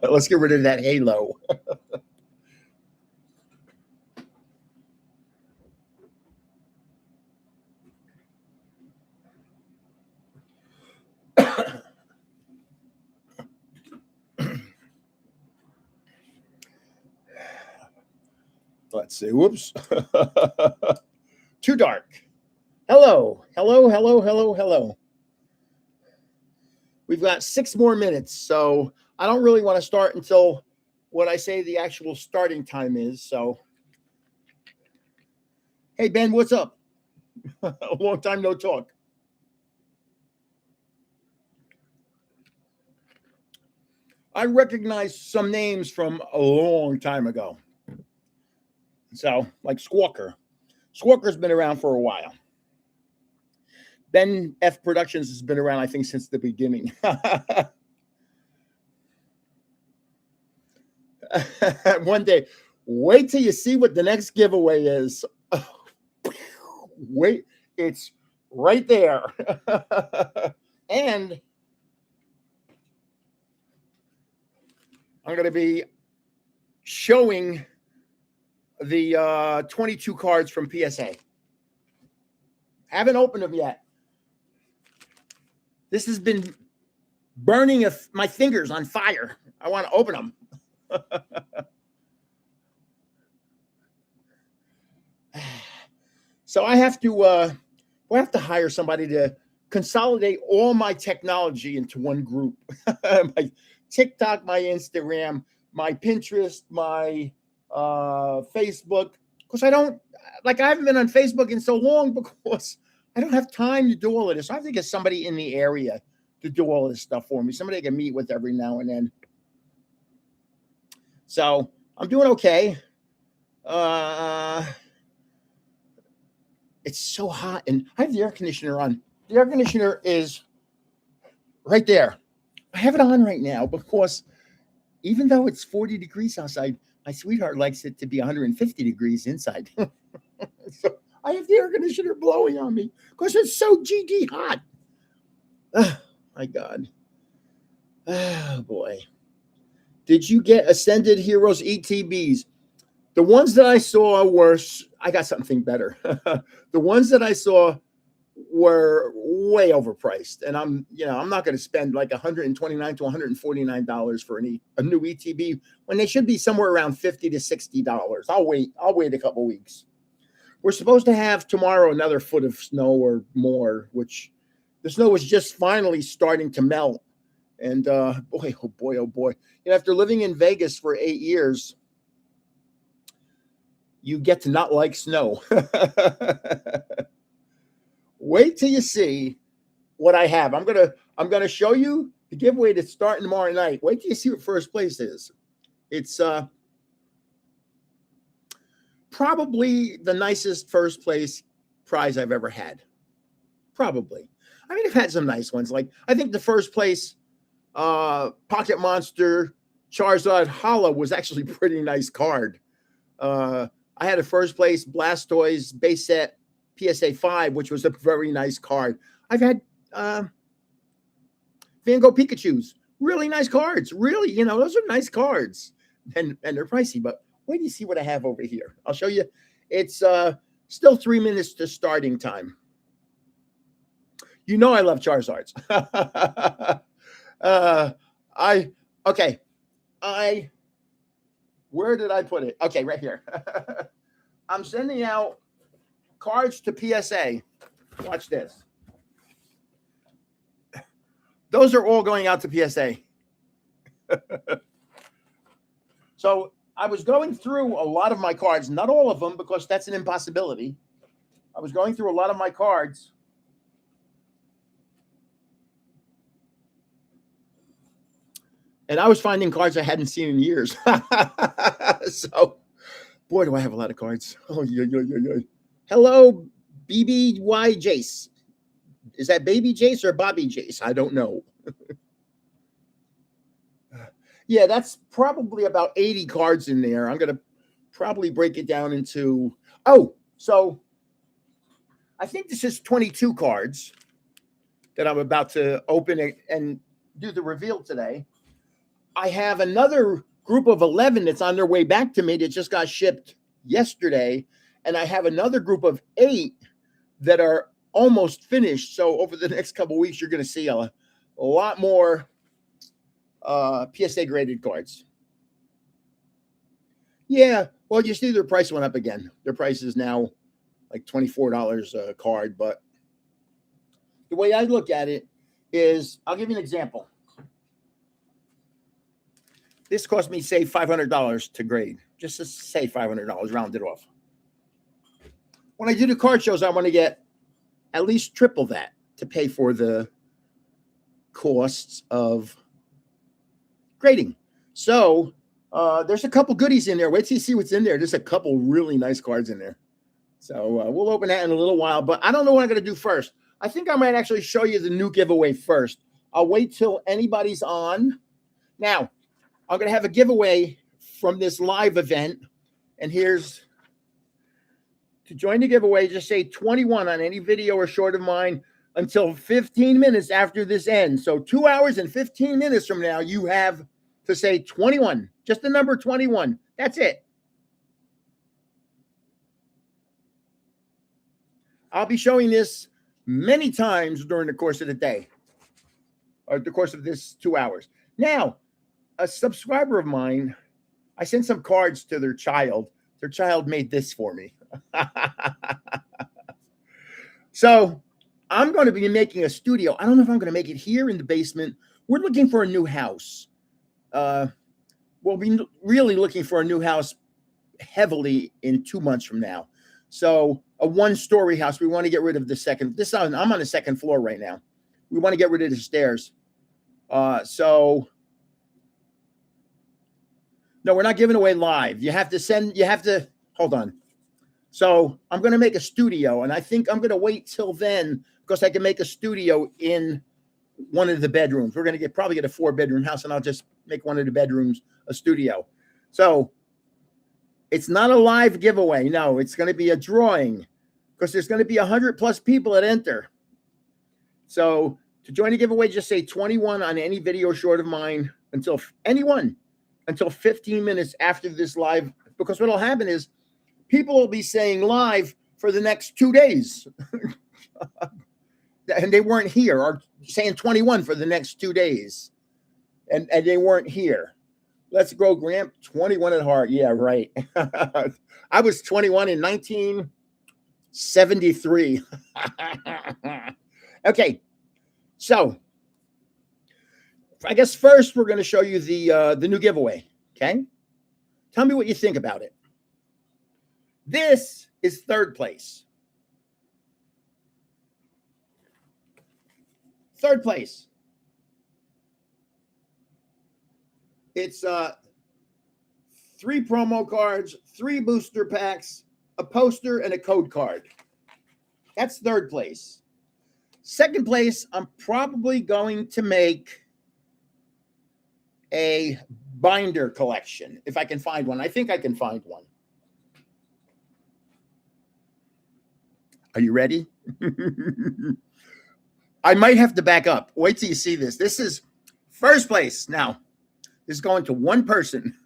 Let's get rid of that halo. Let's see. Whoops. Too dark. Hello. Hello, hello, hello, hello. We've got 6 more minutes, so I don't really want to start until what I say the actual starting time is. So, hey, Ben, what's up? A long time no talk. I recognize some names from a long time ago. So, like Squawker. Squawker's been around for a while. Ben F Productions has been around, I think, since the beginning. One day, wait till you see what the next giveaway is. Wait, it's right there. And I'm going to be showing the 22 cards from PSA. Haven't opened them yet. This has been burning my fingers on fire. I want to open them. So I have to hire somebody to consolidate all my technology into one group. My TikTok, my Instagram, my Pinterest, my Facebook. Because I haven't been on Facebook in so long because I don't have time to do all of this. I have to get somebody in the area to do all this stuff for me. Somebody I can meet with every now and then. So I'm doing okay. It's so hot, and I have the air conditioner on. The air conditioner is right there. I have it on right now because even though it's 40 degrees outside, my sweetheart likes it to be 150 degrees inside. So I have the air conditioner blowing on me because it's so GD hot. Oh, my God. Oh, boy. Did you get Ascended Heroes ETBs? The ones that I saw I got something better. The ones that I saw were way overpriced. And I'm not going to spend like $129 to $149 for a new ETB when they should be somewhere around $50 to $60. I'll wait a couple weeks. We're supposed to have tomorrow another foot of snow or more, which the snow is just finally starting to melt. And boy, oh boy, oh boy. After living in Vegas for 8 years, you get to not like snow. Wait till you see what I have. I'm gonna show you the giveaway that's starting tomorrow night. Wait till you see what first place is. It's probably the nicest first place prize I've ever had. Probably. I mean, I've had some nice ones. Like I think the first place Pocket Monster Charizard Hollow was actually a pretty nice card. I had a first place Blastoise base set PSA 5, which was a very nice card. I've had Van Gogh Pikachus, really nice cards. Really, those are nice cards. And they're pricey, but wait till you see what I have over here. I'll show you. It's still 3 minutes to starting time. I love Charizards. Where did I put it? Okay, right here. I'm sending out cards to PSA. Watch this. Those are all going out to PSA. So I was going through a lot of my cards, not all of them, because that's an impossibility. I was going through a lot of my cards. And I was finding cards I hadn't seen in years. So, boy, do I have a lot of cards. Oh, yeah. Hello, BBY Jace. Is that Baby Jace or Bobby Jace? I don't know. Yeah, that's probably about 80 cards in there. I'm going to probably break it down into, so I think this is 22 cards that I'm about to open and do the reveal today. I have another group of 11 that's on their way back to me that just got shipped yesterday. And I have another group of 8 that are almost finished. So over the next couple of weeks, you're going to see a lot more PSA graded cards. Yeah, well, you see their price went up again. Their price is now like $24 a card. But the way I look at it is, I'll give you an example. This cost me, say, $500 to grade. Just to say $500, round it off. When I do the card shows, I want to get at least triple that to pay for the costs of grading. So there's a couple goodies in there. Wait till you see what's in there. There's a couple really nice cards in there. So we'll open that in a little while. But I don't know what I'm going to do first. I think I might actually show you the new giveaway first. I'll wait till anybody's on. Now, I'm going to have a giveaway from this live event. And here's, to join the giveaway, just say 21 on any video or short of mine until 15 minutes after this ends. So 2 hours and 15 minutes from now, you have to say 21, just the number 21. That's it. I'll be showing this many times during the course of the day, or the course of this 2 hours. Now, a subscriber of mine, I sent some cards to their child. Their child made this for me. So I'm going to be making a studio. I don't know if I'm going to make it here in the basement. We're looking for a new house. We'll be really looking for a new house heavily in 2 months from now. So a 1-story house. We want to get rid of the second. I'm on the second floor right now. We want to get rid of the stairs. No, we're not giving away live. Hold on. So I'm going to make a studio, and I think I'm going to wait till then because I can make a studio in one of the bedrooms. We're going to probably get a 4-bedroom house, and I'll just make one of the bedrooms a studio. So it's not a live giveaway. No, it's going to be a drawing because there's going to be 100+ people that enter. So to join the giveaway, just say 21 on any video short of mine until 15 minutes after this live, because what will happen is people will be saying live for the next 2 days. And they weren't here, or saying 21 for the next 2 days. And they weren't here. Let's go, Gramp. 21 at heart. Yeah, right. I was 21 in 1973. Okay. So I guess first we're going to show you the new giveaway. Okay. Tell me what you think about it. This is 3rd place. 3rd place. It's 3 promo cards, 3 booster packs, a poster, and a code card. That's 3rd place. 2nd place, I'm probably going to make a binder collection if I can find one. I think I can find one. Are you ready? I might have to back up. Wait till you see this. This is 1st place. Now, this is going to one person.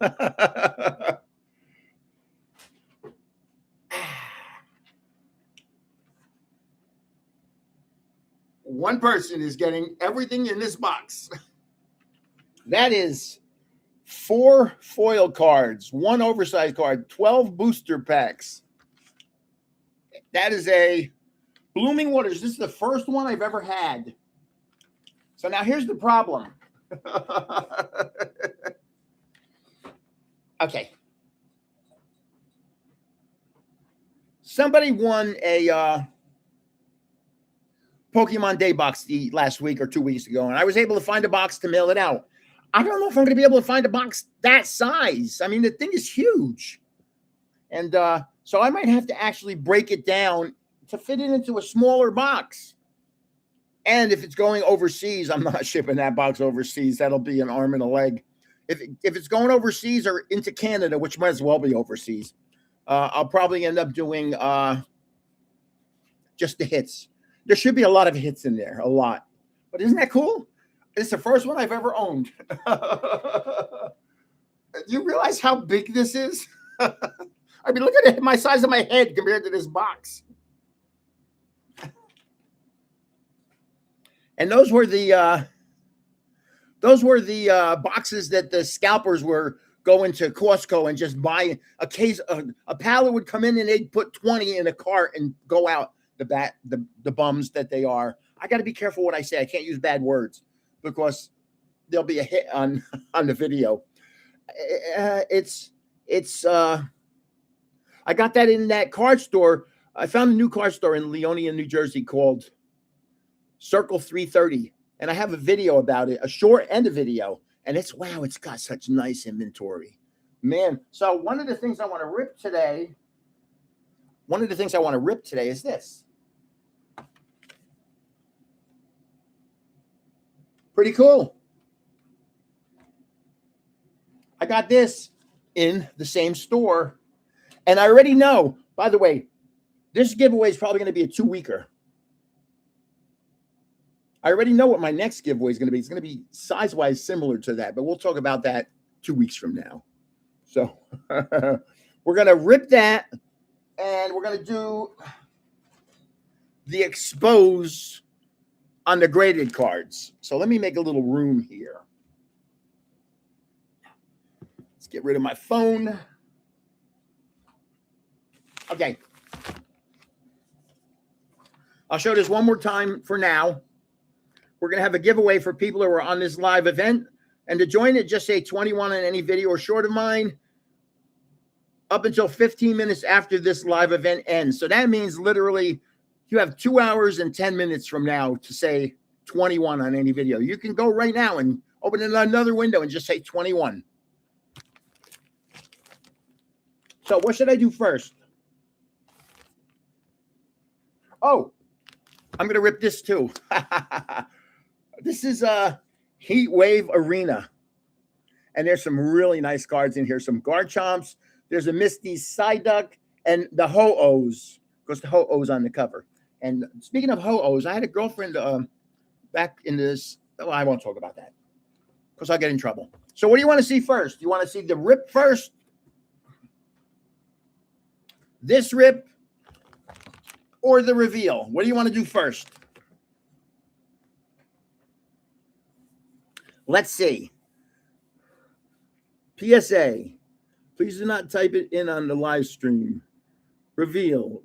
One person is getting everything in this box. That is 4 foil cards, 1 oversized card, 12 booster packs. That is a Blooming Waters. This is the first one I've ever had. So now here's the problem. Okay. Somebody won a Pokemon Day box last week or 2 weeks ago, and I was able to find a box to mail it out. I don't know if I'm going to be able to find a box that size. I mean, the thing is huge. And so I might have to actually break it down to fit it into a smaller box. And if it's going overseas, I'm not shipping that box overseas. That'll be an arm and a leg. if it's going overseas or into Canada, which might as well be overseas, I'll probably end up doing just the hits. There should be a lot of hits in there, a lot. But isn't that cool? It's the first one I've ever owned. You realize how big this is? I mean, look at it, my size of my head compared to this box. And those were the boxes that the scalpers were going to Costco and just buy a case. A pallet would come in and they'd put 20 in a cart and go out. The bums that they are. I got to be careful what I say. I can't use bad words because there'll be a hit on the video. I got that in that card store. I found a new card store in Leonia, New Jersey called Circle 330. And I have a video about it, a short and a video. And it's got such nice inventory. Man, so one of the things I want to rip today is this. Pretty cool. I got this in the same store. And I already know, by the way, this giveaway is probably going to be a 2-weeker. I already know what my next giveaway is going to be. It's going to be size-wise similar to that, but we'll talk about that 2 weeks from now. So we're going to rip that, and we're going to do the expose on the graded cards. So let me make a little room here. Let's get rid of my phone. Okay. I'll show this one more time for now. We're going to have a giveaway for people who are on this live event. And to join it, just say 21 on any video or short of mine up until 15 minutes after this live event ends. So that means literally you have 2 hours and 10 minutes from now to say 21 on any video. You can go right now and open another window and just say 21. So what should I do first? Oh, I'm going to rip this too. This is Heatwave Arena. And there's some really nice cards in here. Some Garchomps. There's a Misty Psyduck and the Ho-Ohs. Because the Ho-Ohs on the cover. And speaking of Ho-Ohs, I had a girlfriend back in this. Oh, I won't talk about that. Because I'll get in trouble. So what do you want to see first? You want to see the rip first? This rip? Or the reveal? What do you want to do first? Let's see. PSA. Please do not type it in on the live stream. Reveal.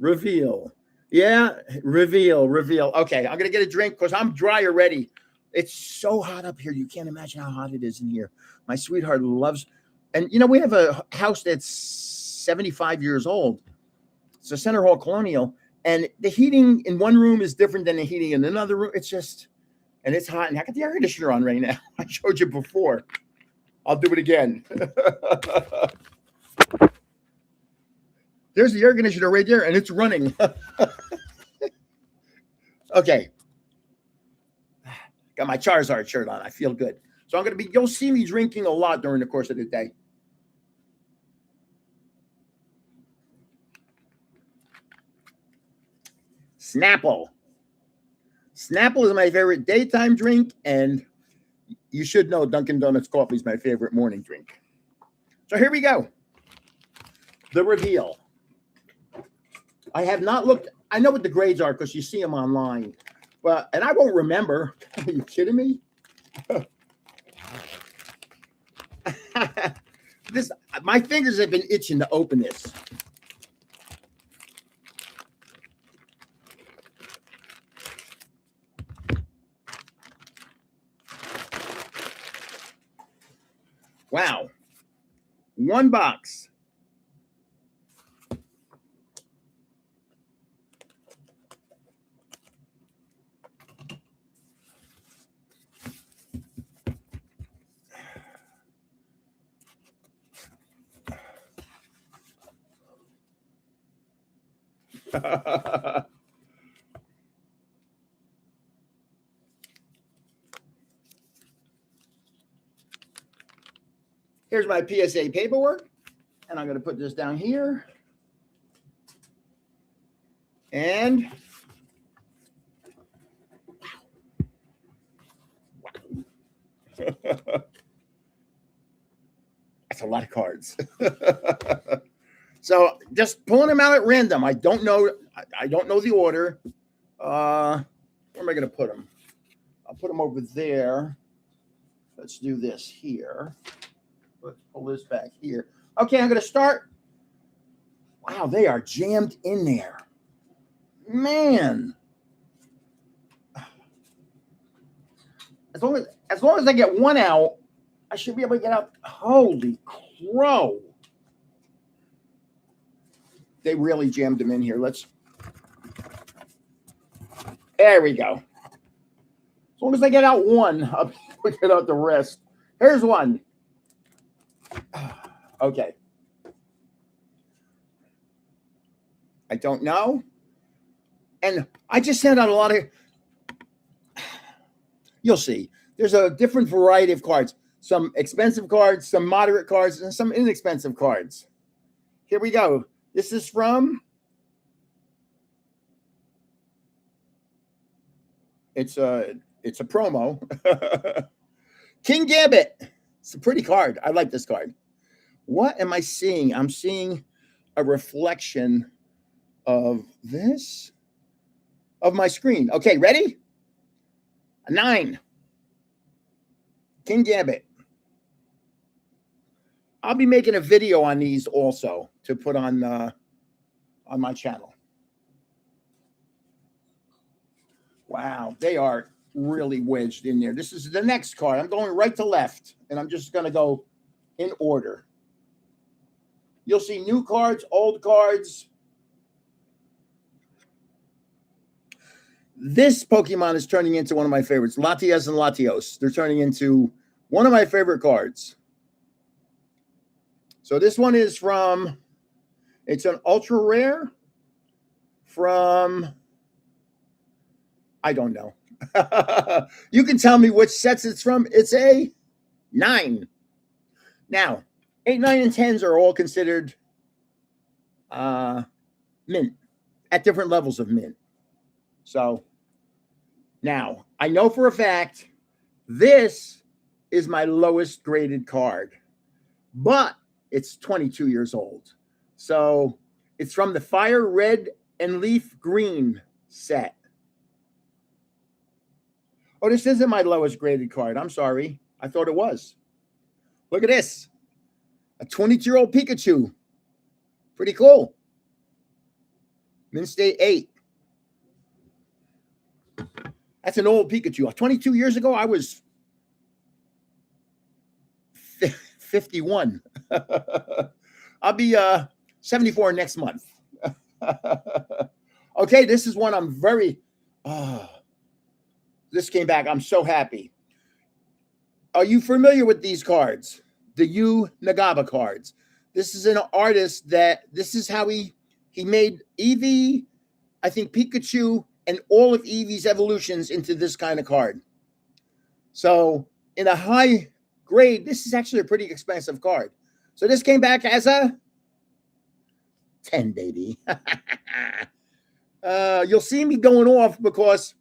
Yeah, reveal. Okay, I'm going to get a drink because I'm dry already. It's so hot up here. You can't imagine how hot it is in here. My sweetheart loves, and we have a house that's 75 years old. It's a Center Hall Colonial. And the heating in one room is different than the heating in another room. It's just, and it's hot. And I got the air conditioner on right now. I showed you before. I'll do it again. There's the air conditioner right there, and it's running. Okay. Got my Charizard shirt on. I feel good. So you'll see me drinking a lot during the course of the day. Snapple. Snapple is my favorite daytime drink, and you should know Dunkin' Donuts coffee is my favorite morning drink. So here we go. The reveal. I have not looked. I know what the grades are because you see them online, and I won't remember. Are you kidding me? My fingers have been itching to open this. Wow. One box. Here's my PSA paperwork. And I'm going to put this down here. And that's a lot of cards. So just pulling them out at random. I don't know the order. Where am I going to put them? I'll put them over there. Let's do this here. Let's pull this back here. Okay, I'm going to start. Wow, they are jammed in there. Man. As long as I get one out, I should be able to get out. Holy crow. They really jammed them in here. There we go. As long as I get out one, I'll get out the rest. Here's one. Okay. I don't know. And I just sent out a lot of, you'll see. There's a different variety of cards. Some expensive cards, some moderate cards, and some inexpensive cards. Here we go. This is from, it's a promo. King Gambit. It's a pretty card. I like this card. What am I seeing? I'm seeing a reflection of this, of my screen. Okay, ready? A 9. King Gambit. I'll be making a video on these also to put on my channel. Wow, they are really wedged in there. This is the next card. I'm going right to left, and I'm just going to go in order. You'll see new cards, old cards. This Pokemon is turning into one of my favorites. Latias and Latios. They're turning into one of my favorite cards. So this one is from, it's an ultra rare from, I don't know. You can tell me which sets it's from. It's a 9. Now, 8, 9, and 10s are all considered mint at different levels of mint. So now I know for a fact this is my lowest graded card, but it's 22 years old. So it's from the Fire Red and Leaf Green set. Oh, this isn't my lowest graded card. I'm sorry. I thought it was. Look at this. A 22-year-old Pikachu. Pretty cool. Mint State 8. That's an old Pikachu. 22 years ago, I was 51. I'll be 74 next month. Okay, this is one I'm very... this came back. I'm so happy. Are you familiar with these cards? The Yu Nagaba cards. This is an artist that... This is how he made Eevee, I think Pikachu, and all of Eevee's evolutions into this kind of card. So in a high grade, this is actually a pretty expensive card. So this came back as a 10, baby. You'll see me going off because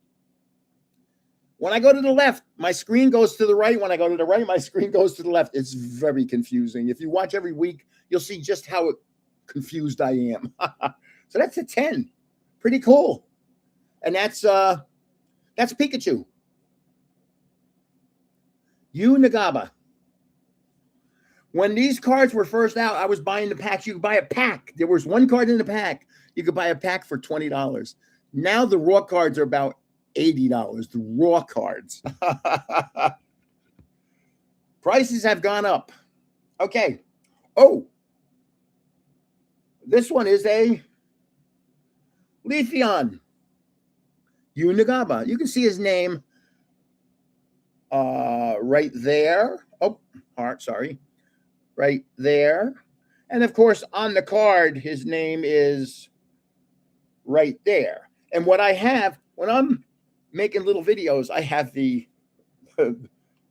when I go to the left, my screen goes to the right. When I go to the right, my screen goes to the left. It's very confusing. If you watch every week, you'll see just how confused I am. So that's a 10. Pretty cool. And that's Pikachu. Yu Nagaba. When these cards were first out, I was buying the packs. You could buy a pack. There was one card in the pack. You could buy a pack for $20. Now the raw cards are about $80. The raw cards. Prices have gone up. Okay. Oh. This one is a Leafeon. Yu Nagaba. You can see his name right there. Oh, heart, sorry. Right there. And of course, on the card, his name is right there. And what I have, when I'm making little videos, I have the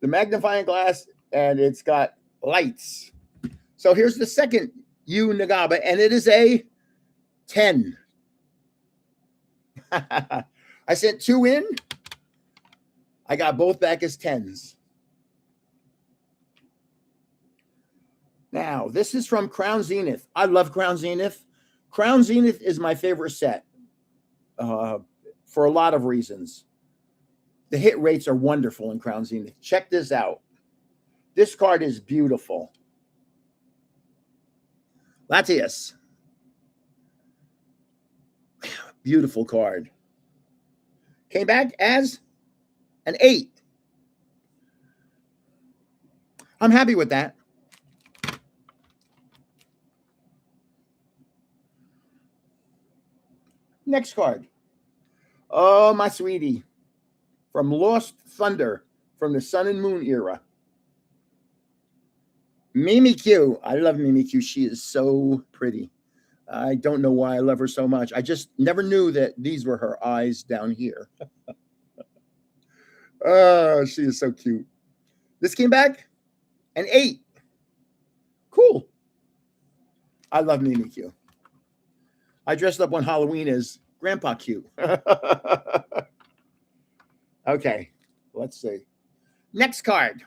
magnifying glass, and it's got lights So here's the second Yu Nagaba, and it is a 10. I sent 2 in. I got both back as 10s. Now, this is from Crown Zenith. I love Crown Zenith. Crown Zenith is my favorite set for a lot of reasons. The hit rates are wonderful in Crown Zenith. Check this out. This card is beautiful. Latias. Beautiful card. Came back as an 8. I'm happy with that. Next card. Oh, my sweetie. From Lost Thunder, from the Sun and Moon era. Mimikyu. I love Mimikyu. She is so pretty. I don't know why I love her so much. I just never knew that these were her eyes down here. Oh, she is so cute. This came back an 8. Cool. I love Mimikyu. I dressed up on Halloween as Grandpa Q. Okay, let's see. Next card.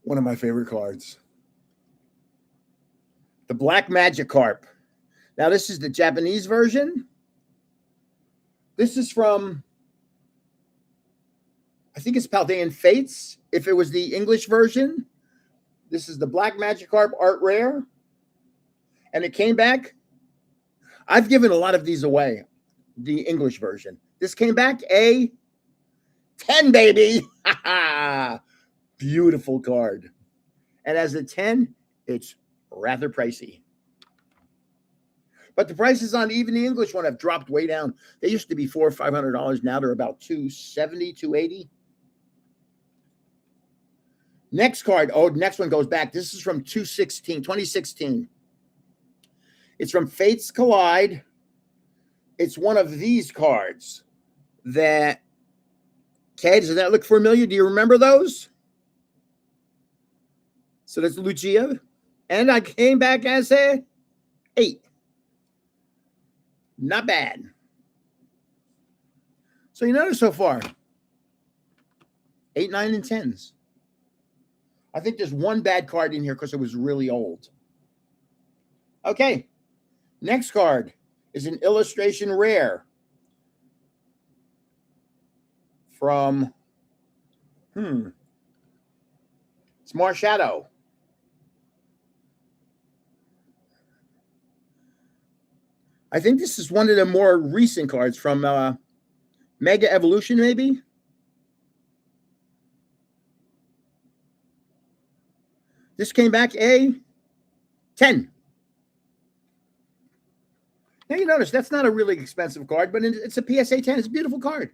One of my favorite cards. The Black Magikarp. Now, this is the Japanese version. This is from, I think it's Paldean Fates. If it was the English version, this is the Black Magikarp Art Rare. And it came back. I've given a lot of these away, the English version. This came back a 10, baby. Beautiful card. And as a 10, it's rather pricey. But the prices on even the English one have dropped way down. They used to be $400 or $500. Now they're about $270, $280. Next card. Oh, next one goes back. This is from 2016. It's from Fates Collide. It's one of these cards that, okay, does that look familiar? Do you remember those? So that's Lucia. And I came back as a 8. Not bad. So you notice so far, 8, 9, and 10s. I think there's one bad card in here because it was really old. Okay. Next card is an illustration rare from Smart Shadow. I think this is one of the more recent cards from Mega Evolution, maybe. This came back a 10. Now you notice that's not a really expensive card, but it's a PSA 10. It's a beautiful card.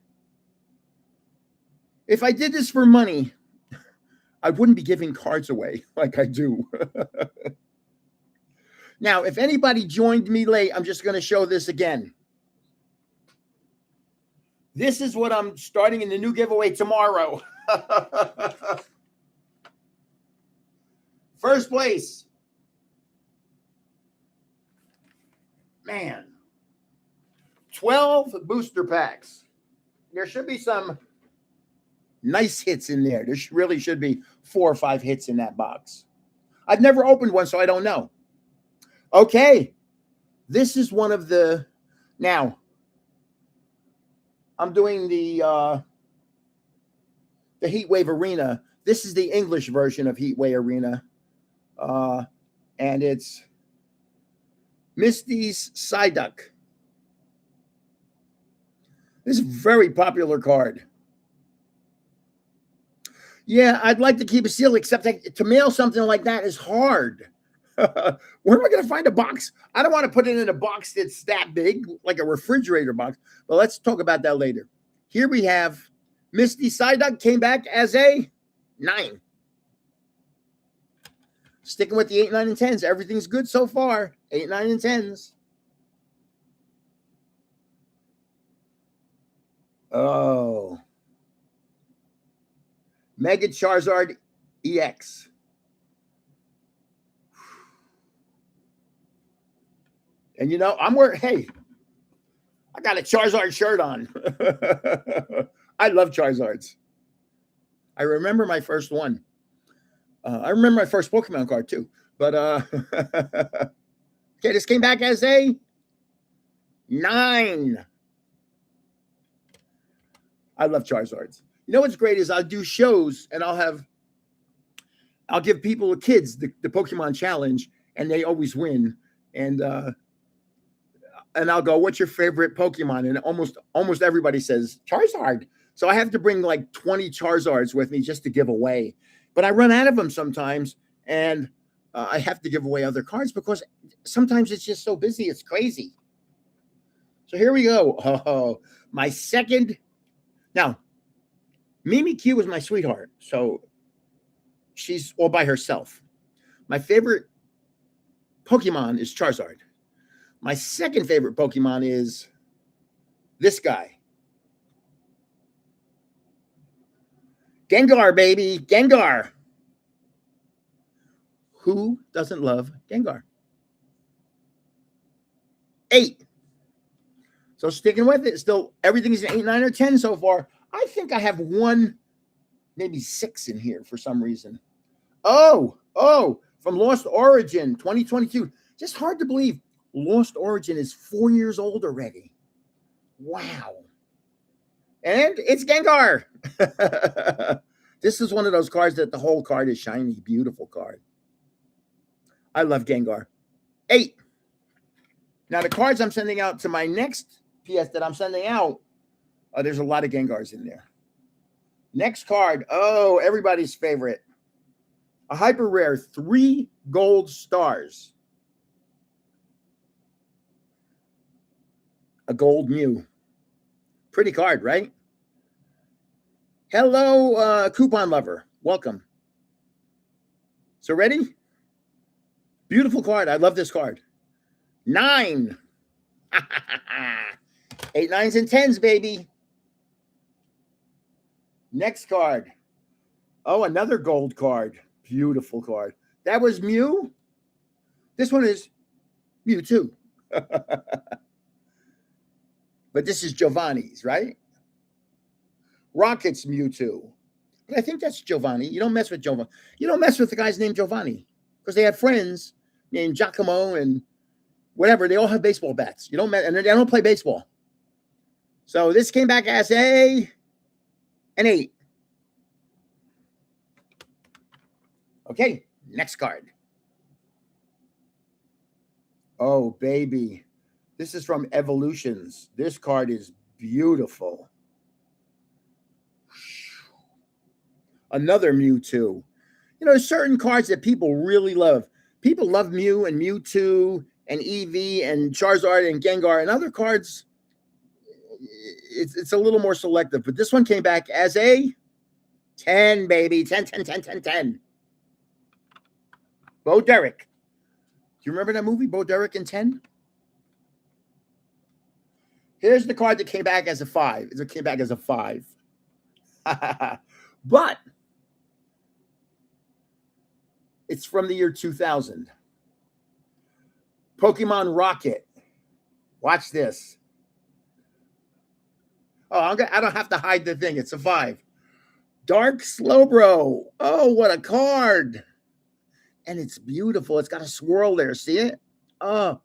If I did this for money, I wouldn't be giving cards away like I do. Now, if anybody joined me late, I'm just going to show this again. This is what I'm starting in the new giveaway tomorrow. First place. Man. 12 booster packs. There should be some nice hits in there. There really should be 4 or 5 hits in that box. I've never opened one, so I don't know. Okay. This is one of the... Now, I'm doing the Heatwave Arena. This is the English version of Heatwave Arena. And it's Misty's Psyduck. This is a very popular card. Yeah, I'd like to keep it sealed, except to mail something like that is hard. Where am I going to find a box? I don't want to put it in a box that's that big, like a refrigerator box. But let's talk about that later. Here we have Misty Psyduck came back as a 9. Sticking with the 8, 9, and 10s. Everything's good so far. 8, 9, and 10s. Oh. Mega Charizard EX. And you know, I'm wearing, hey, I got a Charizard shirt on. I love Charizards. I remember my first one. I remember my first Pokemon card too. But okay, this came back as a 9. I love Charizards. You know what's great is I'll do shows and I'll give people, kids, the Pokemon challenge, and they always win. And I'll go, "What's your favorite Pokemon?" And almost everybody says Charizard. So I have to bring like 20 Charizards with me just to give away. But I run out of them sometimes, and I have to give away other cards because sometimes it's just so busy. It's crazy. So here we go. Oh, my second. Now, Mimi Q is my sweetheart, so she's all by herself. My favorite Pokemon is Charizard. My second favorite Pokemon is this guy. Gengar, baby. Gengar. Who doesn't love Gengar? 8. So sticking with it, still everything is an 8, 9, or 10 so far. I think I have one, maybe 6 in here for some reason. Oh, from Lost Origin 2022. Just hard to believe Lost Origin is 4 years old already. Wow. And it's Gengar. This is one of those cards that the whole card is shiny. Beautiful card. I love Gengar. 8. Now, the cards I'm sending out to my next PS that I'm sending out, there's a lot of Gengars in there. Next card. Oh, everybody's favorite. A hyper rare 3 gold stars. A gold Mew. Pretty card, right? Hello, coupon lover. Welcome. So ready? Beautiful card. I love this card. 9. 8, 9s, and 10s, baby. Next card. Oh, another gold card. Beautiful card. That was Mew. This one is Mewtwo. But this is Giovanni's, right? Rocket's Mewtwo. But I think that's Giovanni. You don't mess with Giovanni. You don't mess with the guys named Giovanni because they have friends named Giacomo and whatever. They all have baseball bats. You don't mess, and they don't play baseball. So this came back as an 8. Okay, next card. Oh, baby. This is from Evolutions. This card is beautiful. Another Mewtwo. You know, certain cards that people really love. People love Mew and Mewtwo and Eevee and Charizard and Gengar, and other cards, it's a little more selective. But this one came back as a 10, baby. 10, 10, 10, 10, 10. Bo Derek. Do you remember that movie, Bo Derek and 10? Here's the card that came back as a 5. It came back as a 5. But it's from the year 2000. Pokemon Rocket. Watch this. Oh, I don't have to hide the thing. It's a 5. Dark Slowbro. Oh, what a card. And it's beautiful. It's got a swirl there. See it? Oh,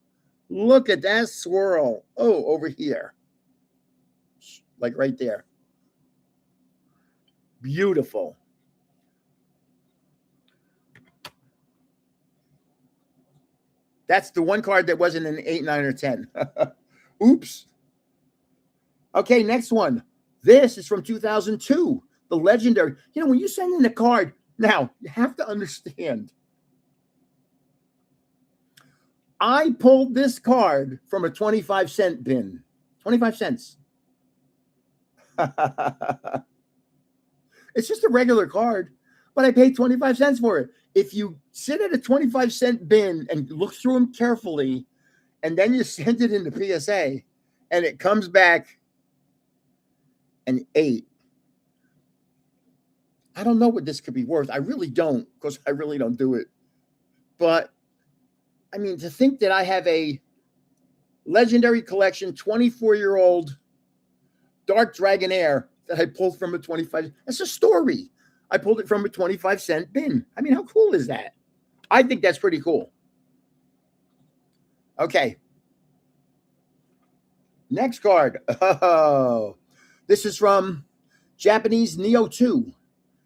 look at that swirl. Oh, over here. Like right there. Beautiful. That's the one card that wasn't an 8, 9, or 10. Oops. Okay, next one. This is from 2002. The legendary. You know, when you send in a card, now you have to understand. I pulled this card from a 25-cent bin. 25 cents. It's just a regular card, but I paid 25 cents for it. If you sit at a 25-cent bin and look through them carefully, and then you send it into PSA, and it comes back an 8. I don't know what this could be worth. I really don't, because I really don't do it. But I mean, to think that I have a legendary collection, 24-year-old Dark Dragonair that I pulled from a 25. That's a story. I pulled it from a 25-cent bin. I mean, how cool is that? I think that's pretty cool. Okay. Next card. Oh, this is from Japanese Neo 2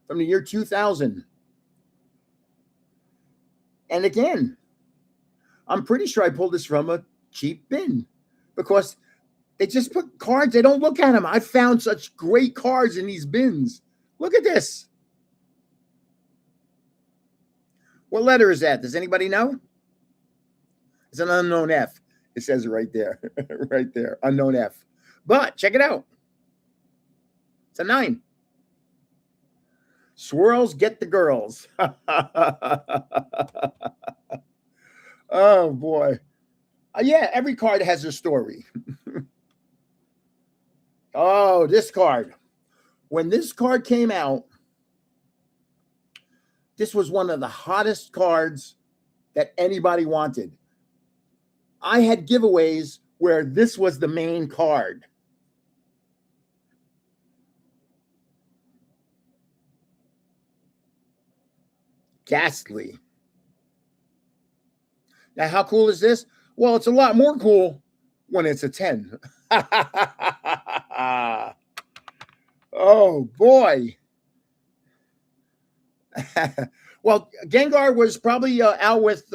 from the year 2000. And again, I'm pretty sure I pulled this from a cheap bin because they just put cards. They don't look at them. I found such great cards in these bins. Look at this. What letter is that? Does anybody know? It's an unknown F. It says it right there. Right there. Unknown F. But check it out. It's a 9. Swirls get the girls. Oh, boy. Yeah, every card has a story. Oh, this card. When this card came out, this was one of the hottest cards that anybody wanted. I had giveaways where this was the main card. Ghastly. Now, how cool is this? Well, it's a lot more cool when it's a 10. Oh, boy. Well, Gengar was probably out with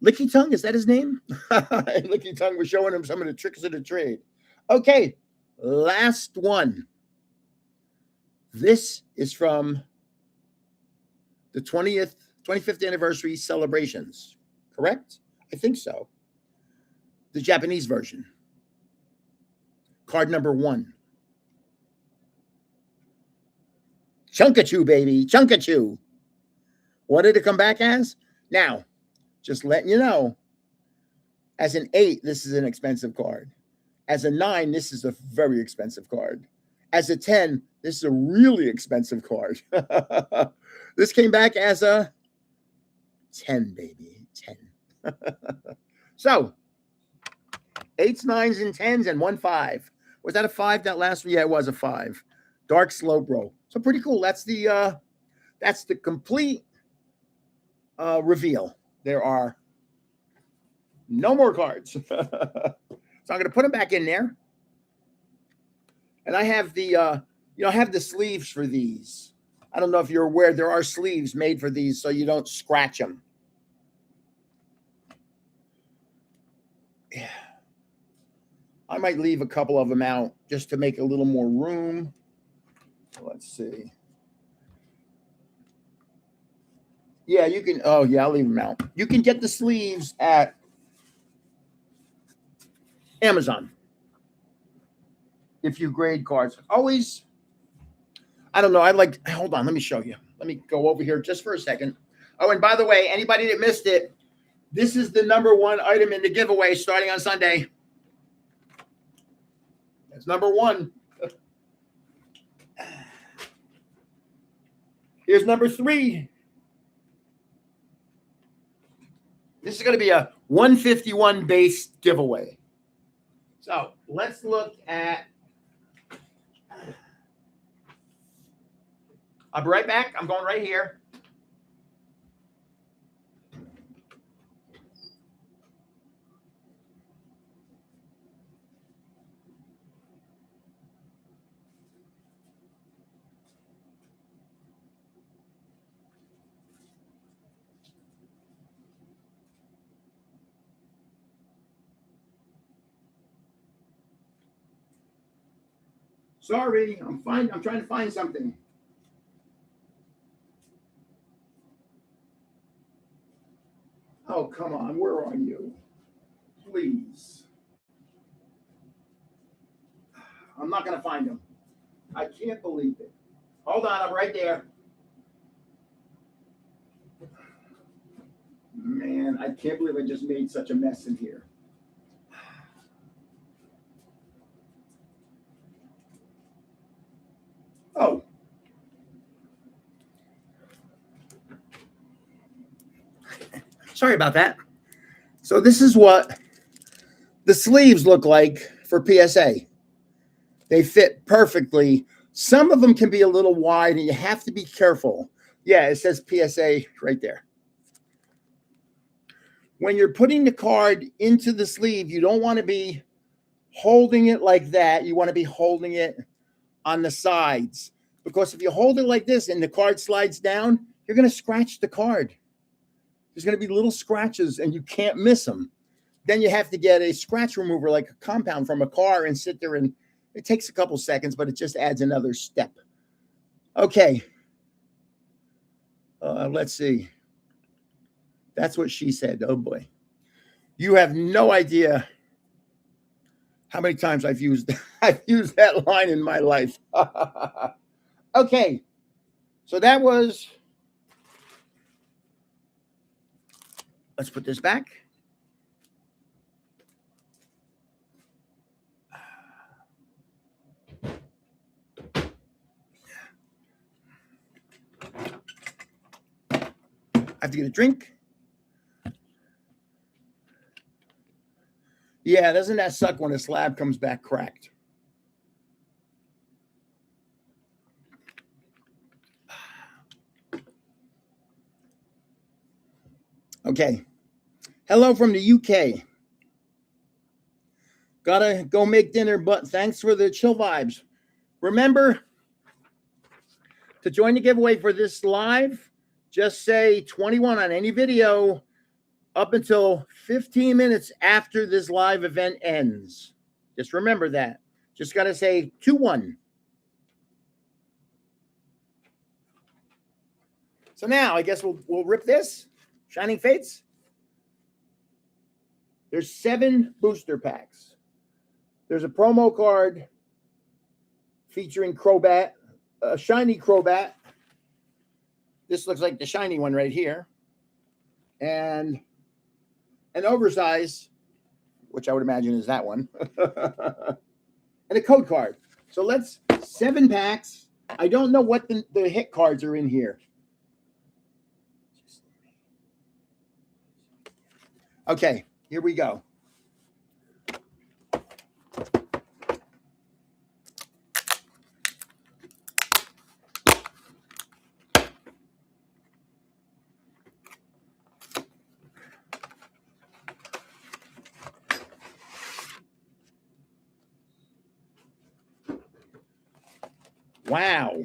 Licky Tongue. Is that his name? Licky Tongue was showing him some of the tricks of the trade. Okay, last one. This is from the 25th anniversary celebrations, correct? I think so. The Japanese version. Card number 1. Chunkachu, baby. Chunkachu. What did it come back as? Now, just letting you know, as an 8, this is an expensive card. As a 9, this is a very expensive card. As a 10, this is a really expensive card. This came back as a 10, baby. 10. So, 8s, 9s, and 10s, and 1 5. Was that a 5 that last week? Yeah, it was a 5. Dark Slowbro. So pretty cool. That's the complete reveal. There are no more cards. So I'm going to put them back in there. And I have the I have the sleeves for these. I don't know if you're aware, there are sleeves made for these so you don't scratch them. Yeah. I might leave a couple of them out just to make a little more room. Let's see. Yeah, you can. Oh, yeah, I'll leave them out. You can get the sleeves at Amazon if you grade cards. Always, I don't know. Hold on, let me show you. Let me go over here just for a second. Oh, and by the way, anybody that missed it, this is the number 1 item in the giveaway starting on Sunday. That's number 1. Here's number 3. This is going to be a 151 base giveaway. So let's look at. I'll be right back. I'm going right here. Sorry, I'm trying to find something. Oh, come on. Where are you? Please. I'm not going to find them. I can't believe it. Hold on. I'm right there. Man, I can't believe I just made such a mess in here. Oh. Sorry about that. So this is what the sleeves look like for PSA. They fit perfectly. Some of them can be a little wide and you have to be careful. Yeah, it says PSA right there. When you're putting the card into the sleeve, you don't want to be holding it like that. You want to be holding it on the sides, because if you hold it like this and the card slides down, you're going to scratch the card. There's going to be little scratches and you can't miss them. Then you have to get a scratch remover like a compound from a car and sit there, and it takes a couple seconds, but it just adds another step. Okay. Let's see. That's what she said. Oh boy. You have no idea how many times I've used that line in my life. Okay. So that was, let's put this back. I have to get a drink. Yeah, doesn't that suck when a slab comes back cracked? Okay. Hello from the UK. Gotta go make dinner, but thanks for the chill vibes. Remember to join the giveaway for this live. Just say 21 on any video up until 15 minutes after this live event ends. Just remember that. Just got to say 21. So now I guess we'll rip this. Shining Fates. There's 7 booster packs. There's a promo card featuring Crobat, a shiny Crobat. This looks like the shiny one right here. And an oversized, which I would imagine is that one. And a code card. So 7 packs. I don't know what the hit cards are in here. Okay, here we go. Wow.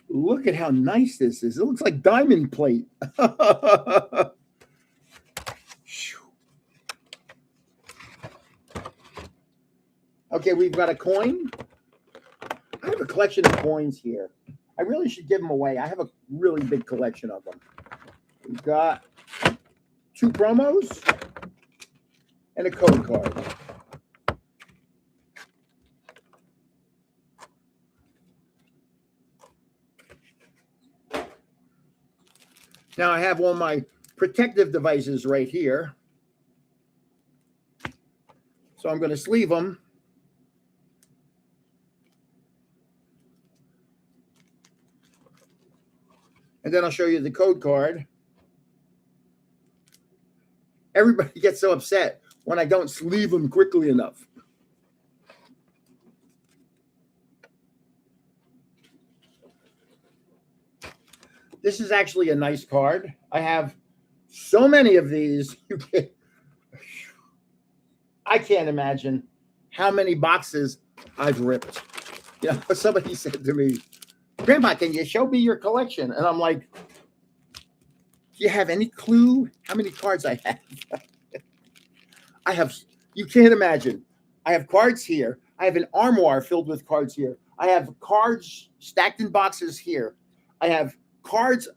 Look at how nice this is. It looks like diamond plate. Okay, we've got a coin. I have a collection of coins here. I really should give them away. I have a really big collection of them. We've got 2 promos and a code card. Now I have all my protective devices right here. So I'm going to sleeve them. And then I'll show you the code card. Everybody gets so upset when I don't sleeve them quickly enough. This is actually a nice card. I have so many of these. I can't imagine how many boxes I've ripped. You know, somebody said to me, "Grandpa, can you show me your collection?" And I'm like, "Do you have any clue how many cards I have?" I have, you can't imagine. I have cards here. I have an armoire filled with cards here. I have cards stacked in boxes here. I have cards,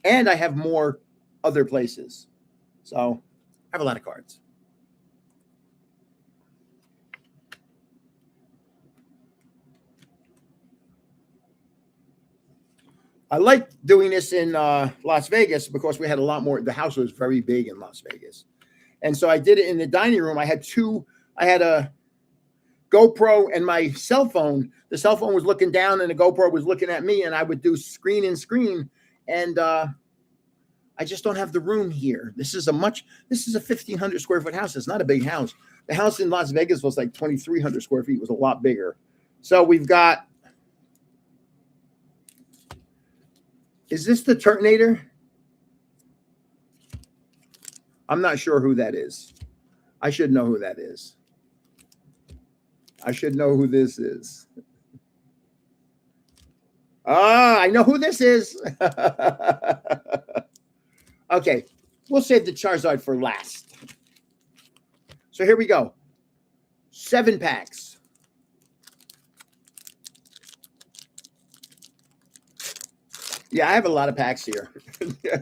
and I have more other places. So I have a lot of cards. I like doing this in Las Vegas because we had a lot more. The house was very big in Las Vegas. And so I did it in the dining room. I had a GoPro and my cell phone. The cell phone was looking down and the GoPro was looking at me, and I would do screen in screen. And I I just don't have the room here. This is a 1,500 square foot house. It's not a big house. The house in Las Vegas was like 2,300 square feet. It was a lot bigger. So we've got, is this the Turtonator? I'm not sure who that is. I should know who that is. I should know who this is. Ah, I know who this is. Okay, we'll save the Charizard for last. So here we go. 7 packs. Yeah, I have a lot of packs here.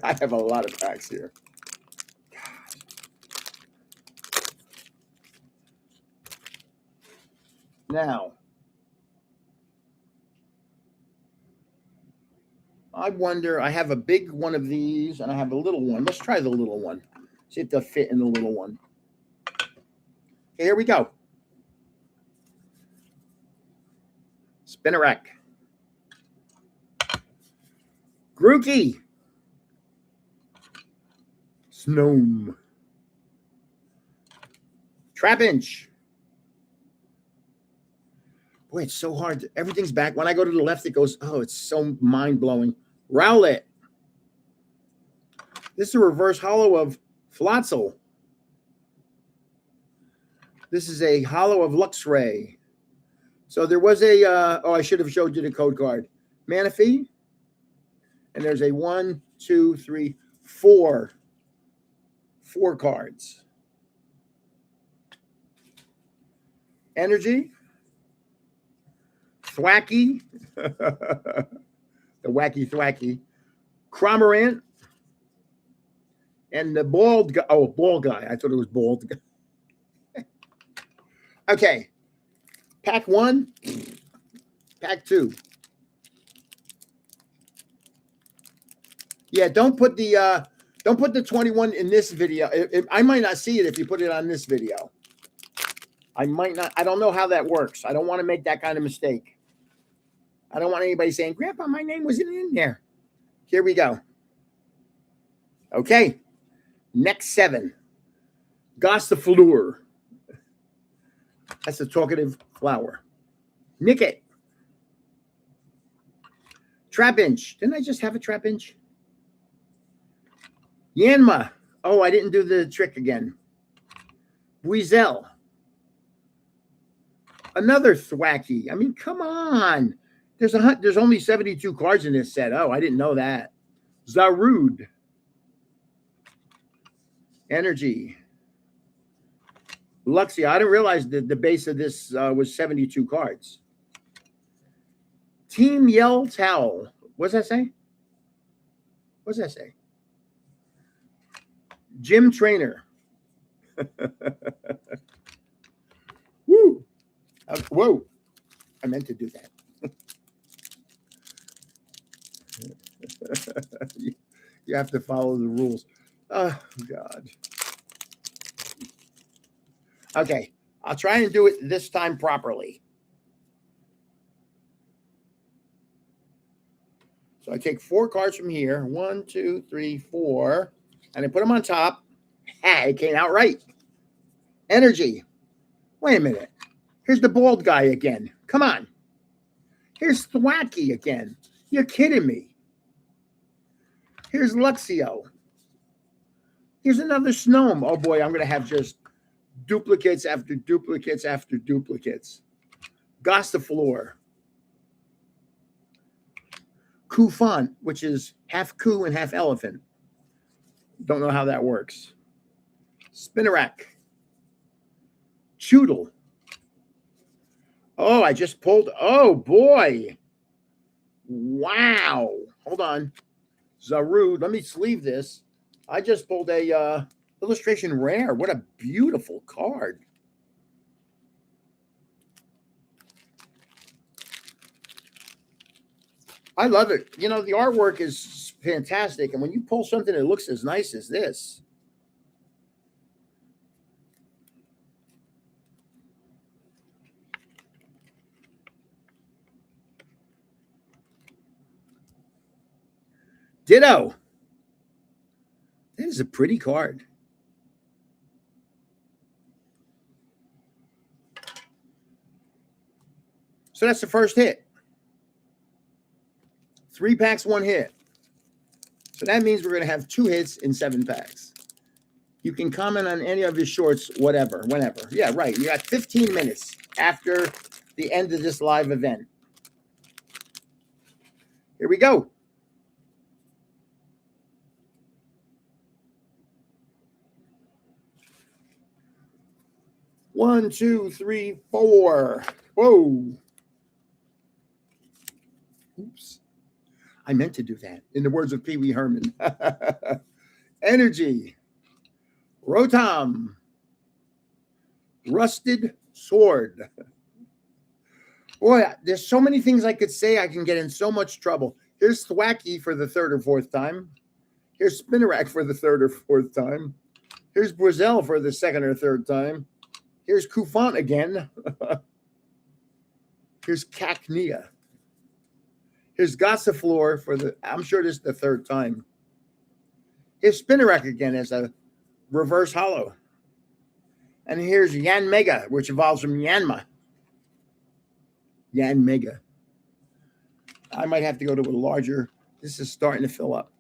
I have a lot of packs here. Now, I wonder, I have a big one of these and I have a little one. Let's try the little one. See if they'll fit in the little one. Okay, here we go. Spinnerack. Grookey. Snoom. Trapinch. Boy, it's so hard. Everything's back. When I go to the left, it goes, oh, it's so mind-blowing. Rowlet. This is a reverse holo of Floatzel. This is a holo of Luxray. So there was a, I should have showed you the code card. Manaphy. And there's a 1, 2, 3, 4. 4 cards. Energy. Thwacky. The wacky thwacky. Cramorant. And the bald guy. Oh, bald guy. I thought it was bald guy. Okay. Pack 1. Pack 2. Yeah, don't put the 21 in this video. I might not see it if you put it on this video. I might not. I don't know how that works. I don't want to make that kind of mistake. I don't want anybody saying, Grandpa, my name wasn't in there. Here we go. Okay. Next 7. Gossifleur. That's a talkative flower. Nickit. Trapinch. Didn't I just have a Trapinch? Yanma. Oh, I didn't do the trick again. Weasel. Another Thwacky. I mean, come on. There's only 72 cards in this set. Oh, I didn't know that. Zarude. Energy. Luxia. I didn't realize that the base of this was 72 cards. Team Yell Towel. What does that say? What does that say? Gym Trainer. Woo. Whoa. I meant to do that. You have to follow the rules. Oh, God. Okay. I'll try and do it this time properly. So I take 4 cards from here. 1, 2, 3, 4. And I put them on top. Hey, it came out right. Energy. Wait a minute. Here's the bald guy again. Come on. Here's Thwacky again. You're kidding me. Here's Luxio. Here's another Snom. Oh, boy, I'm going to have just duplicates after duplicates after duplicates. Gossifleur. Kufant, which is half Ku and half elephant. Don't know how that works. Spinnerack. Choodle. Oh, I just pulled. Oh, boy. Wow. Hold on. Zarude. Let me sleeve this. I just pulled a illustration rare. What a beautiful card. I love it. You know, the artwork is fantastic. And when you pull something that looks as nice as this. Ditto. is a pretty card. So that's the first hit. 3 packs, 1 hit. So that means we're going to have 2 hits in 7 packs. You can comment on any of his shorts, whatever, whenever. Yeah, right. You got 15 minutes after the end of this live event. Here we go. One, two, three, 4. Whoa. Oops. I meant to do that. In the words of Pee Wee Herman. Energy. Rotom. Rusted Sword. Boy, there's so many things I could say. I can get in so much trouble. Here's Thwacky for the 3rd or 4th time. Here's Spinarak for the 3rd or 4th time. Here's Brazil for the 2nd or 3rd time. Here's Kufant again. Here's Cacnea. Here's Gossiflor for the, I'm sure this is the 3rd time. Here's Spinarak again as a reverse holo. And here's Yan Mega, which evolves from Yanma. Yan Mega. I might have to go to a larger. This is starting to fill up.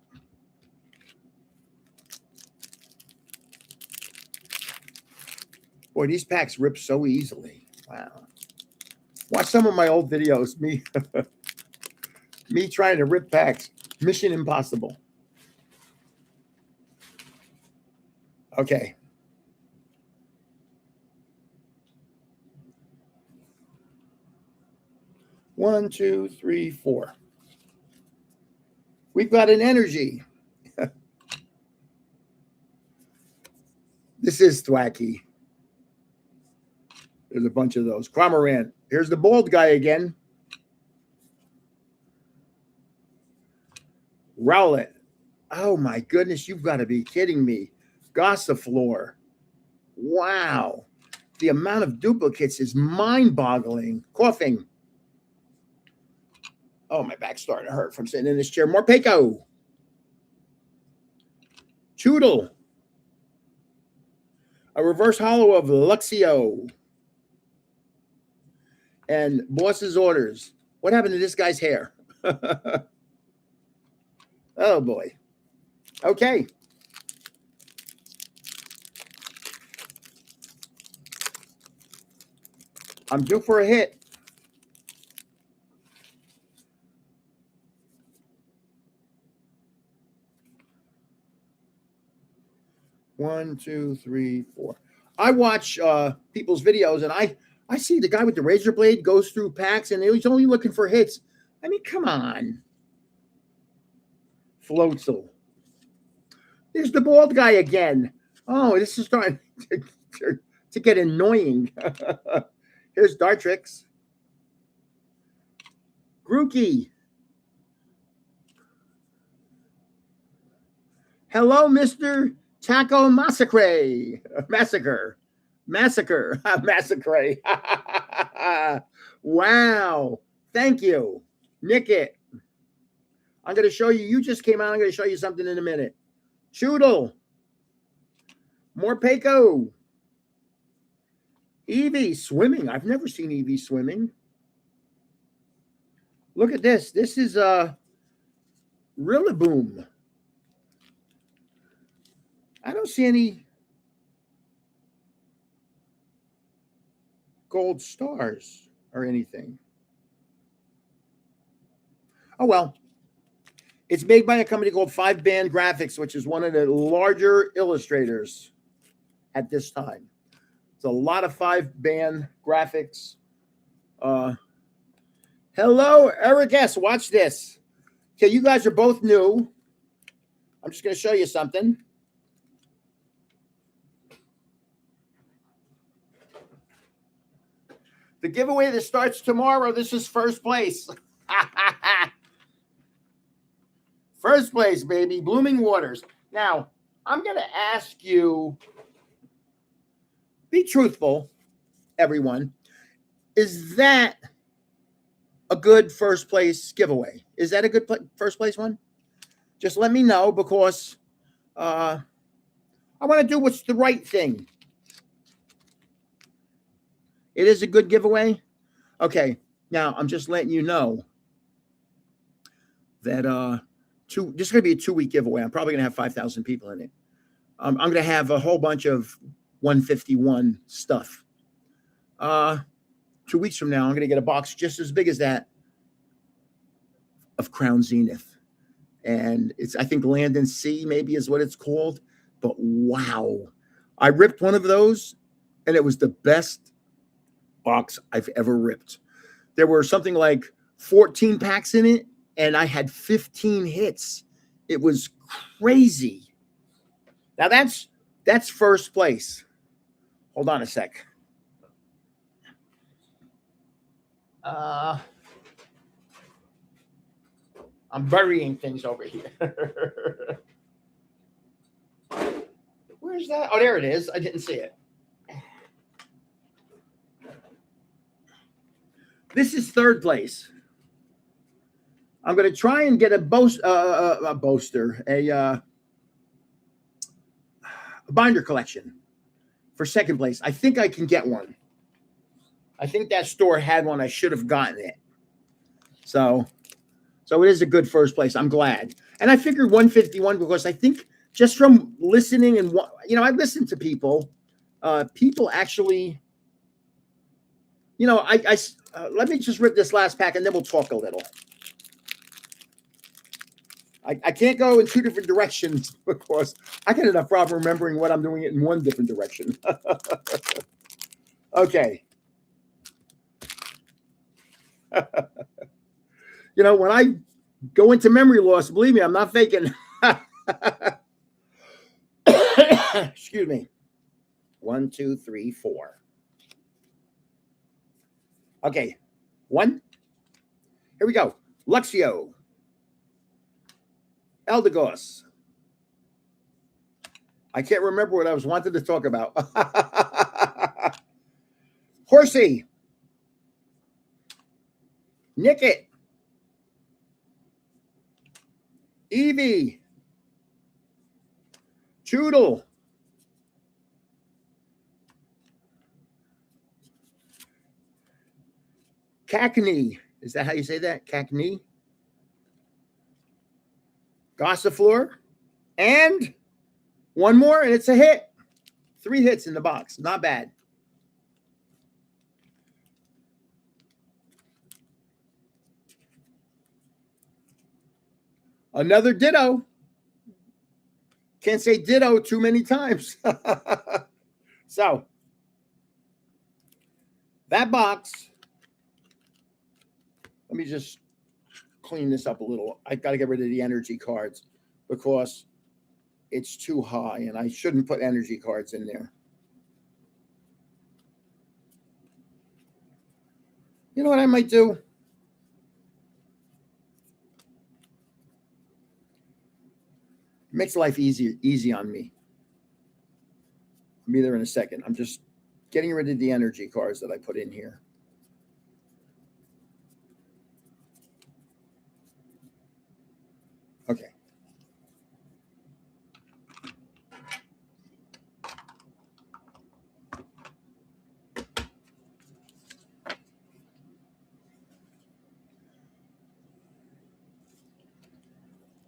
Boy, these packs rip so easily. Wow. Watch some of my old videos. Me trying to rip packs. Mission impossible. Okay. One, two, three, 4. We've got an energy. This is Thwacky. There's a bunch of those. Cramorant. Here's the bald guy again. Rowlet. Oh my goodness, you've got to be kidding me. Gossiflor. Wow. The amount of duplicates is mind-boggling. Coughing. Oh, my back's starting to hurt from sitting in this chair. Morpeko. Choodle. A reverse holo of Luxio. And Boss's Orders. What happened to this guy's hair? Oh, boy. Okay. I'm due for a hit. One, two, three, 4. I watch people's videos, and I see the guy with the razor blade goes through packs, and he's only looking for hits. I mean, come on. Floatzel. There's the bald guy again. Oh, this is starting to get annoying. Here's Dartrix. Grookey. Hello, Mr. Taco Massacre. Massacre. Massacre. Massacre. Wow. Thank you. Nick it. I'm going to show you. You just came out. I'm going to show you something in a minute. Choodle. Morpeko. Eevee swimming. I've never seen Eevee swimming. Look at this. This is Rillaboom. I don't see any gold stars or anything. Oh, well. It's made by a company called 5-Band Graphics, which is one of the larger illustrators at this time. It's a lot of 5-Band Graphics. Hello, Eric S. Watch this. Okay, you guys are both new. I'm just going to show you something. The giveaway that starts tomorrow, this is first place. First place, baby. Blooming Waters. Now, I'm going to ask you, be truthful, everyone. Is that a good first place giveaway? Is that a good first place one? Just let me know, because I want to do what's the right thing. It is a good giveaway. Okay, now I'm just letting you know that this is going to be a 2-week giveaway. I'm probably going to have 5,000 people in it. I'm going to have a whole bunch of 151 stuff. 2 weeks from now, I'm going to get a box just as big as that of Crown Zenith. And it's, I think, Land and Sea maybe is what it's called. But wow, I ripped one of those and it was the best box I've ever ripped. There were something like 14 packs in it and I had 15 hits. It was crazy. Now that's first place. Hold on a sec. I'm burying things over here. Where's that? Oh, there it is. I didn't see it. This is third place. I'm going to try and get a binder collection for second place. I think I can get one. I think that store had one. I should have gotten it. So it is a good first place. I'm glad. And I figured 151 because I think just from listening and, I listen to people. People actually, let me just rip this last pack and then we'll talk a little. I can't go in two different directions because I got enough problem remembering what I'm doing it in one different direction. Okay. When I go into memory loss, believe me, I'm not faking. Excuse me. 1, 2, 3, 4. Okay. 1. Here we go. Luxio. Eldegoss. I can't remember what I was wanting to talk about. Horsey. Nickit. Evie. Choodle. Cackney. Is that how you say that? Cackney. Gossifleur. And one more, and it's a hit. 3 hits in the box. Not bad. Another ditto. Can't say ditto too many times. So, that box, let me just clean this up a little. I got to get rid of the energy cards because it's too high and I shouldn't put energy cards in there. You know what I might do? Makes life easy on me. I'll be there in a second. I'm just getting rid of the energy cards that I put in here. Okay.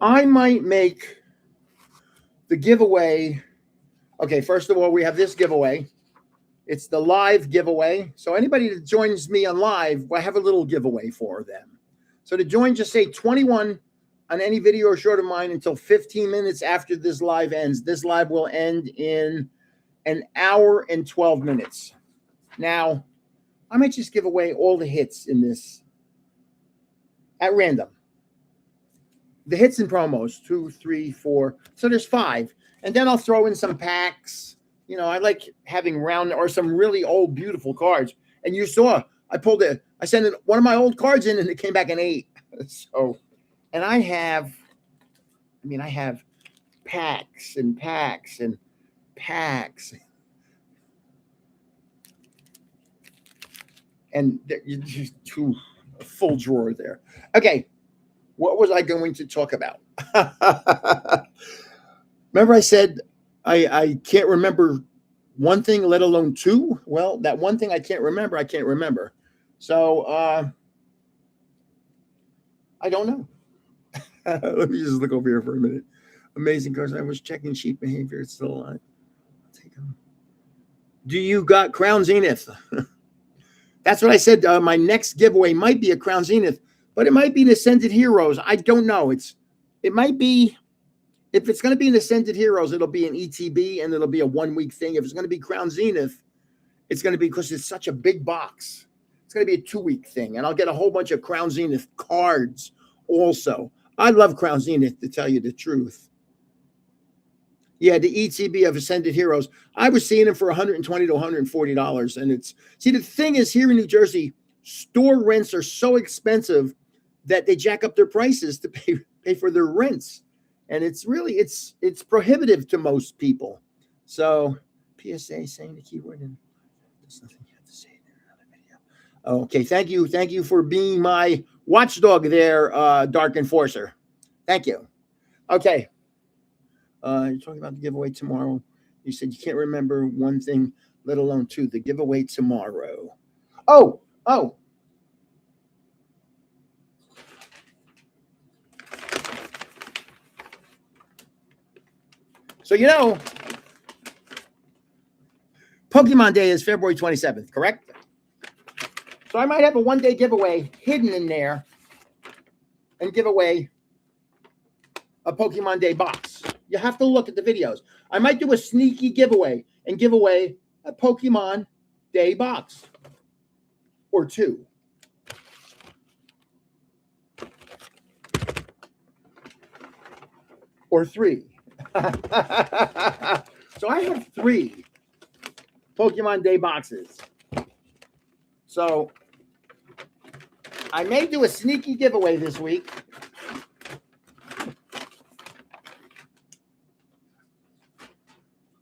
I might make the giveaway. Okay, first of all, we have this giveaway. It's the live giveaway. So anybody that joins me on live, I have a little giveaway for them. So to join, just say 21 on any video or short of mine until 15 minutes after this live ends. This live will end in an hour and 12 minutes. Now, I might just give away all the hits in this at random. The hits and promos, 2, 3, 4. So there's 5. And then I'll throw in some packs. I like having round or some really old, beautiful cards. And you saw, I sent one of my old cards in and it came back an 8. So, and I have packs and packs and packs. And just a full drawer there. Okay. What was I going to talk about? Remember I said I can't remember one thing, let alone two. Well, that one thing I can't remember, I can't remember. So I don't know. Let me just look over here for a minute. Amazing cars. I was checking sheep behavior. It's still alive. I'll take them. Do you got Crown Zenith? That's what I said. My next giveaway might be a Crown Zenith, but it might be an Ascended Heroes. I don't know. It might be. If it's going to be an Ascended Heroes, it'll be an ETB and it'll be a 1 week thing. If it's going to be Crown Zenith, it's going to be because it's such a big box. It's going to be a 2 week thing, and I'll get a whole bunch of Crown Zenith cards also. I love Crown Zenith, to tell you the truth. Yeah, the ETB of Ascended Heroes. I was seeing them for $120 to $140. And the thing is, here in New Jersey, store rents are so expensive that they jack up their prices to pay for their rents. And it's prohibitive to most people. So PSA saying the keyword, and there's nothing you have to say in another video. Okay, thank you for being my watchdog there, Dark Enforcer. Thank you. Okay. You're talking about the giveaway tomorrow. You said you can't remember one thing, let alone two. The giveaway tomorrow. Oh. So, Pokemon Day is February 27th, correct? So I might have a 1 day giveaway hidden in there and give away a Pokemon Day box. You have to look at the videos. I might do a sneaky giveaway and give away a Pokemon Day box or two. Or three. So I have 3 Pokemon Day boxes. So I may do a sneaky giveaway this week.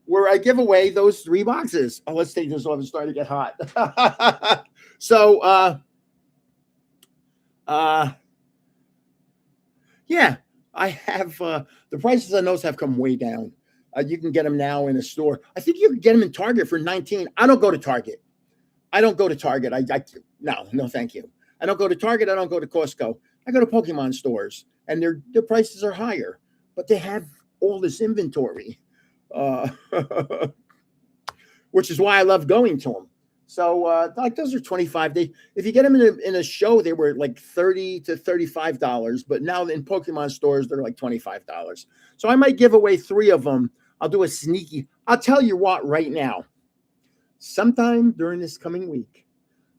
Where I give away those 3 boxes. Oh, let's take this off. It's starting to get hot. So, yeah, I have the prices on those have come way down. You can get them now in a store. I think you can get them in Target for $19. I don't go to Target. No, thank you. I don't go to Target. I don't go to Costco. I go to Pokemon stores, and their prices are higher, but they have all this inventory. Which is why I love going to them. So like those are $25. If you get them in a show, they were like $30 to $35, but now in Pokemon stores they're like $25. So I might give away 3 of them. I'll do a sneaky. I'll tell you what right now. Sometime during this coming week,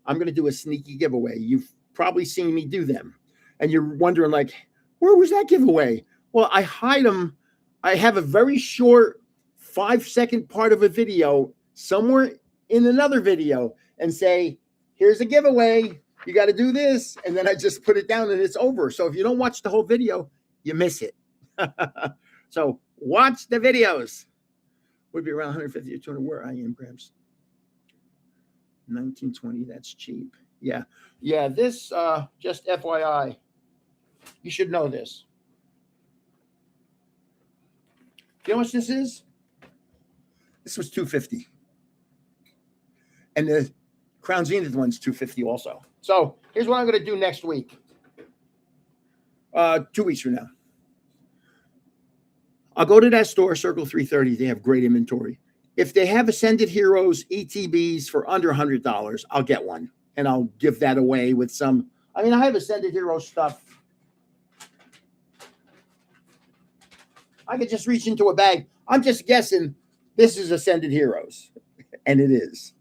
I'm going to do a sneaky giveaway. You've probably seen me do them, and you're wondering like, where was that giveaway? Well, I hide them. I have a very short 5-second part of a video somewhere in another video and say, here's a giveaway. You got to do this. And then I just put it down and it's over. So if you don't watch the whole video, you miss it. So watch the videos. Would be around 150 or 200 where I am, Gramps. 1920, that's cheap. Yeah. This, just FYI, you should know this. You know what this is? This was $250. And the Crown Zenith one's $250 also. So here's what I'm going to do next week. 2 weeks from now. I'll go to that store, Circle 330. They have great inventory. If they have Ascended Heroes ETBs for under $100, I'll get one. And I'll give that away with some. I mean, I have Ascended Heroes stuff. I could just reach into a bag. I'm just guessing this is Ascended Heroes. And it is.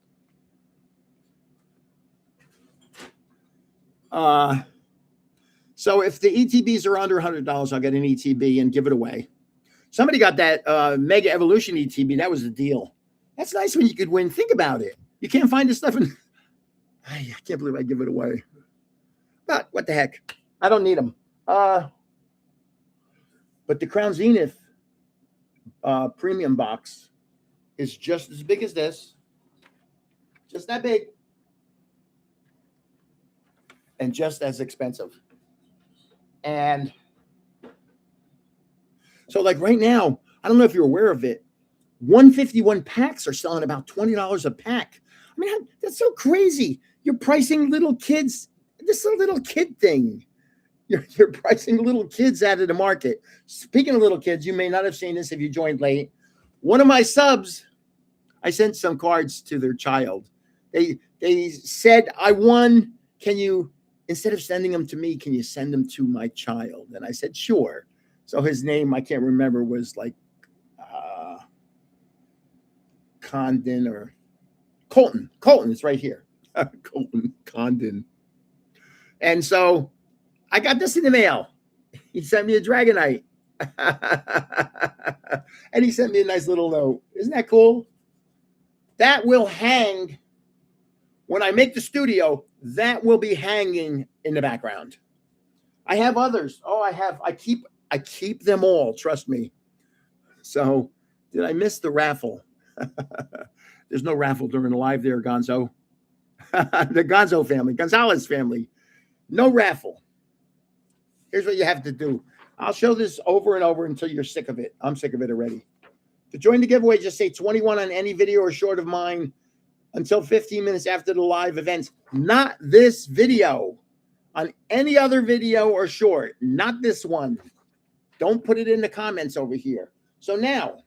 So if the ETBs are under $100, I'll get an ETB and give it away. Somebody got that Mega Evolution ETB. That was the deal. That's nice when you could win. Think about it. You can't find this stuff. I can't believe I give it away. But what the heck? I don't need them. But the Crown Zenith premium box is just as big as this. Just that big. And just as expensive. And so like right now, I don't know if you're aware of it, 151 packs are selling about $20 a pack. I mean, that's so crazy. You're pricing little kids. This is a little kid thing. You're pricing little kids out of the market. Speaking of little kids, you may not have seen this if you joined late. One of my subs, I sent some cards to their child. They said, I won. Can you, instead of sending them to me, can you send them to my child? And I said, sure. So his name, I can't remember, was like Condon or Colton. Colton is right here. Colton Condon. And so I got this in the mail. He sent me a Dragonite. And he sent me a nice little note. Isn't that cool? That will hang when I make the studio. That will be hanging in the background. I have others. Oh, I keep them all. Trust me. So did I miss the raffle? There's no raffle during the live there, Gonzo. The Gonzo family, Gonzalez family. No raffle. Here's what you have to do. I'll show this over and over until you're sick of it. I'm sick of it already. To join the giveaway, just say 21 on any video or short of mine until 15 minutes after the live events. Not this video. On any other video or short. Not this one. Don't put it in the comments over here. So now,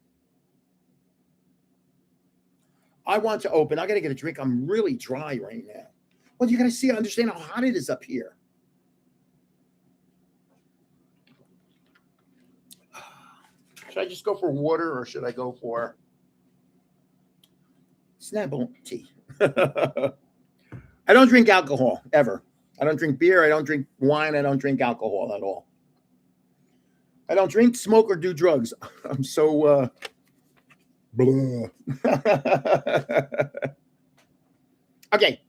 I want to open. I got to get a drink. I'm really dry right now. Well, you got to understand how hot it is up here. Should I just go for water or should I go for Snapple tea? I don't drink alcohol ever. I don't drink beer. I don't drink wine. I don't drink alcohol at all. I don't drink, smoke, or do drugs. I'm so blah. Okay.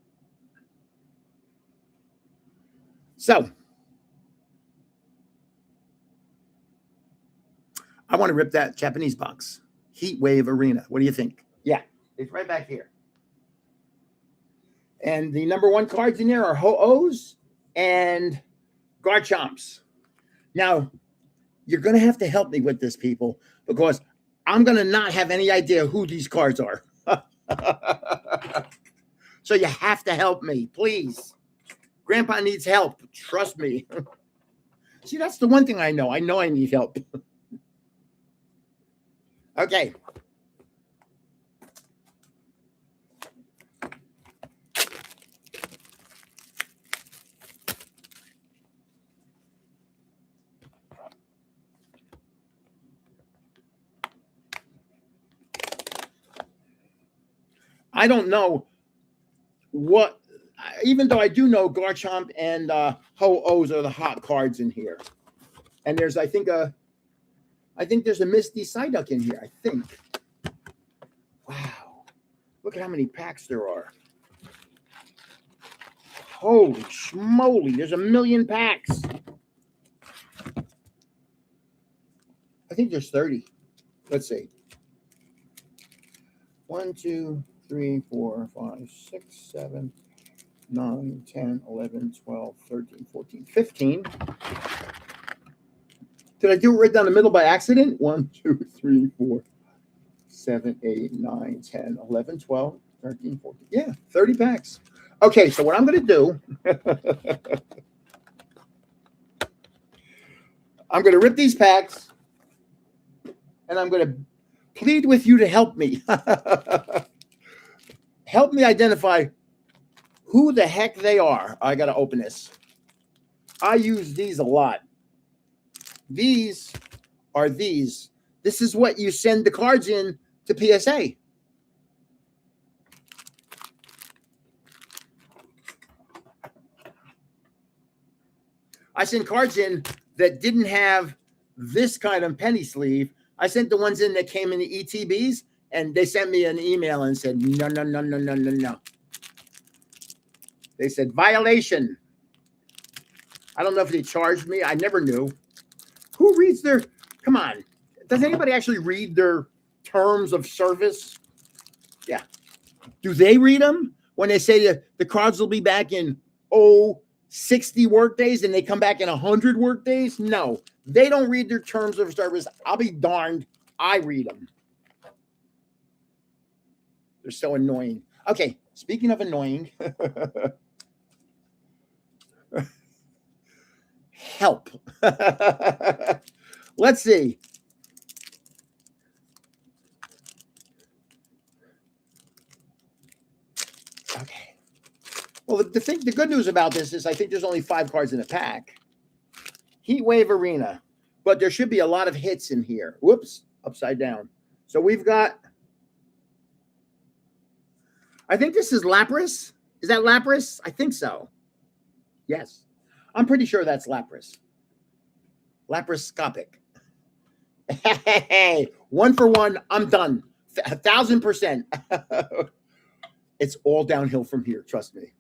So I want to rip that Japanese box. Heatwave Arena. What do you think? Yeah, it's right back here. And the number one cards in there are Ho-Ohs and Garchomps. Now, you're going to have to help me with this, people, because I'm going to not have any idea who these cards are. So you have to help me, please. Grandpa needs help. Trust me. See, that's the one thing I know. I know I need help. Okay. I don't know what, even though I do know Garchomp and Ho-Ohs are the hot cards in here. And there's, I think there's a Misty Psyduck in here, I think. Wow. Look at how many packs there are. Holy schmoly, there's 1 million packs. I think there's 30. Let's see. 1, 2, 3, 4, 5, 6, 7, 9, 10, 11, 12, 13, 14, 15. Did I do it right down the middle by accident? 1, 2, 3, 4, 7, 8, 9, 10, 11, 12, 13, 14. Yeah, 30 packs. Okay, so what I'm going to do, I'm going to rip these packs, and I'm going to plead with you to help me. Help me identify who the heck they are. I got to open this. I use these a lot. These are these. This is what you send the cards in to PSA. I sent cards in that didn't have this kind of penny sleeve. I sent the ones in that came in the ETBs, and they sent me an email and said, no, no, no, no, no, no, no. They said, violation. I don't know if they charged me. I never knew. Who reads their, come on. Does anybody actually read their terms of service? Yeah. Do they read them when they say that the cards will be back in, 60 work days and they come back in 100 work days? No, they don't read their terms of service. I'll be darned. I read them. They're so annoying. Okay, speaking of annoying, help. Let's see. Okay. Well, the good news about this is I think there's only 5 cards in a pack. Heatwave Arena. But there should be a lot of hits in here. Whoops, upside down. So we've got, I think this is Lapras. Is that Lapras? I think so. Yes. I'm pretty sure that's Lapras. Laparoscopic. Hey, 1 for 1. I'm done. 1,000%. It's all downhill from here. Trust me.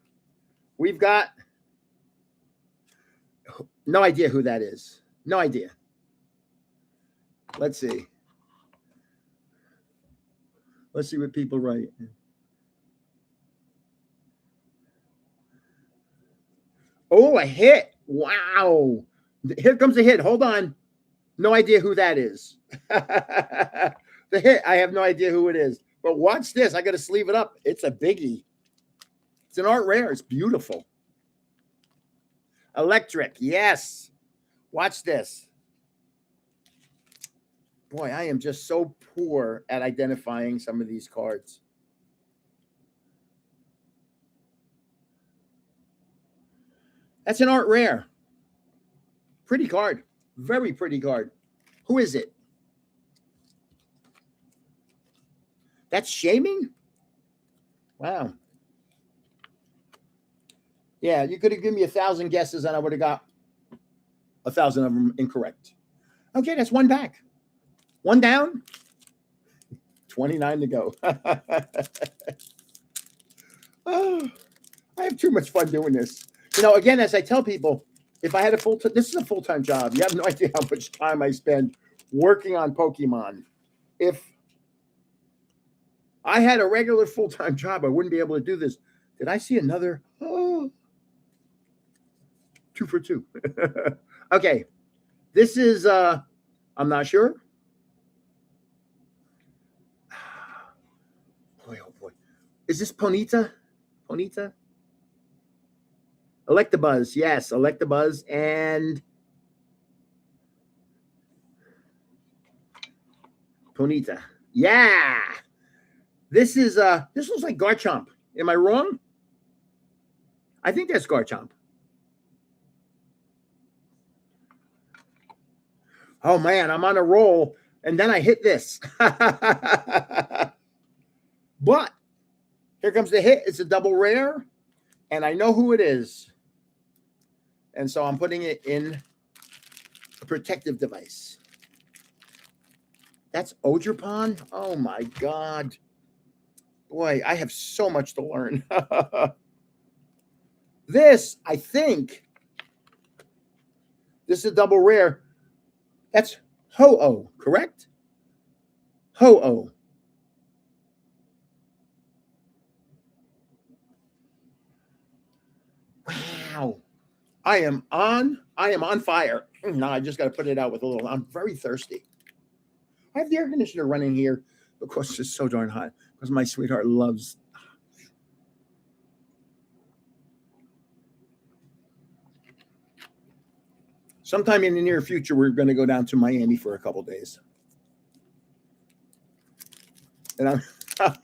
We've got no idea who that is. No idea. Let's see. Let's see what people write. Oh, a hit. Wow. Here comes a hit. Hold on. No idea who that is. The hit, I have no idea who it is. But watch this. I got to sleeve it up. It's a biggie. It's an art rare. It's beautiful. Electric. Yes. Watch this. Boy, I am just so poor at identifying some of these cards. That's an art rare. Pretty card. Very pretty card. Who is it? That's shaming? Wow. Yeah, you could have given me 1,000 guesses and I would have got 1,000 of them incorrect. Okay, that's 1 back. 1 down. 29 to go. Oh, I have too much fun doing this. You know, again, as I tell people, if I had a full-time, this is a full-time job. You have no idea how much time I spend working on Pokemon. If I had a regular full-time job, I wouldn't be able to do this. Did I see another? Oh, 2 for 2. Okay. This is, I'm not sure. Boy, oh boy. Is this Ponyta? Ponyta? Electabuzz. Yes, Electabuzz. And Ponyta. Yeah. This is, this looks like Garchomp. Am I wrong? I think that's Garchomp. Oh, man, I'm on a roll. And then I hit this. But here comes the hit. It's a double rare. And I know who it is. And so I'm putting it in a protective device. That's Ogerpon? Oh, my God. Boy, I have so much to learn. This, I think, this is a double rare. That's Ho-Oh, correct? Ho-Oh. Wow. I am on fire. No, I just got to put it out with a little. I'm very thirsty. I have the air conditioner running here because it's just so darn hot. Because my sweetheart loves. Sometime in the near future, we're going to go down to Miami for a couple days. And I'm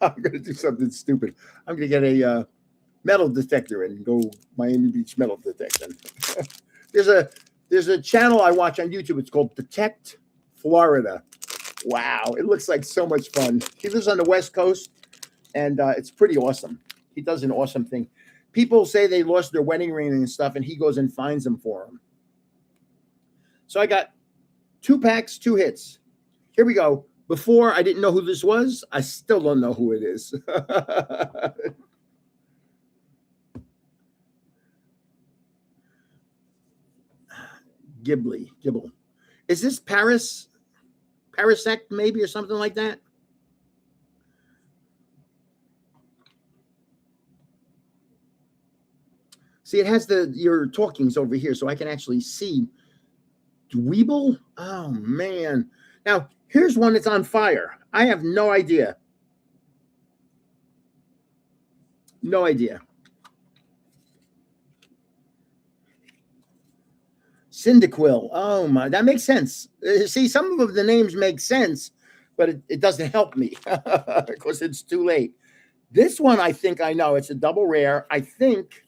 going to do something stupid. I'm going to get a metal detector and go Miami Beach metal detecting. There's a channel I watch on YouTube. It's called Detect Florida. Wow, it looks like so much fun. He lives on the West Coast, and it's pretty awesome. He does an awesome thing. People say they lost their wedding ring and stuff, and he goes and finds them for them. So I got 2 packs, 2 hits. Here we go. Before, I didn't know who this was. I still don't know who it is. Gibble. Is this Parasect maybe, or something like that? See, it has your talkings over here, so I can actually see. Dweeble? Oh, man. Now, here's one that's on fire. I have no idea. No idea. Cyndaquil. Oh my, that makes sense. See, some of the names make sense, but it doesn't help me because it's too late. This one, I think I know. It's a double rare. I think.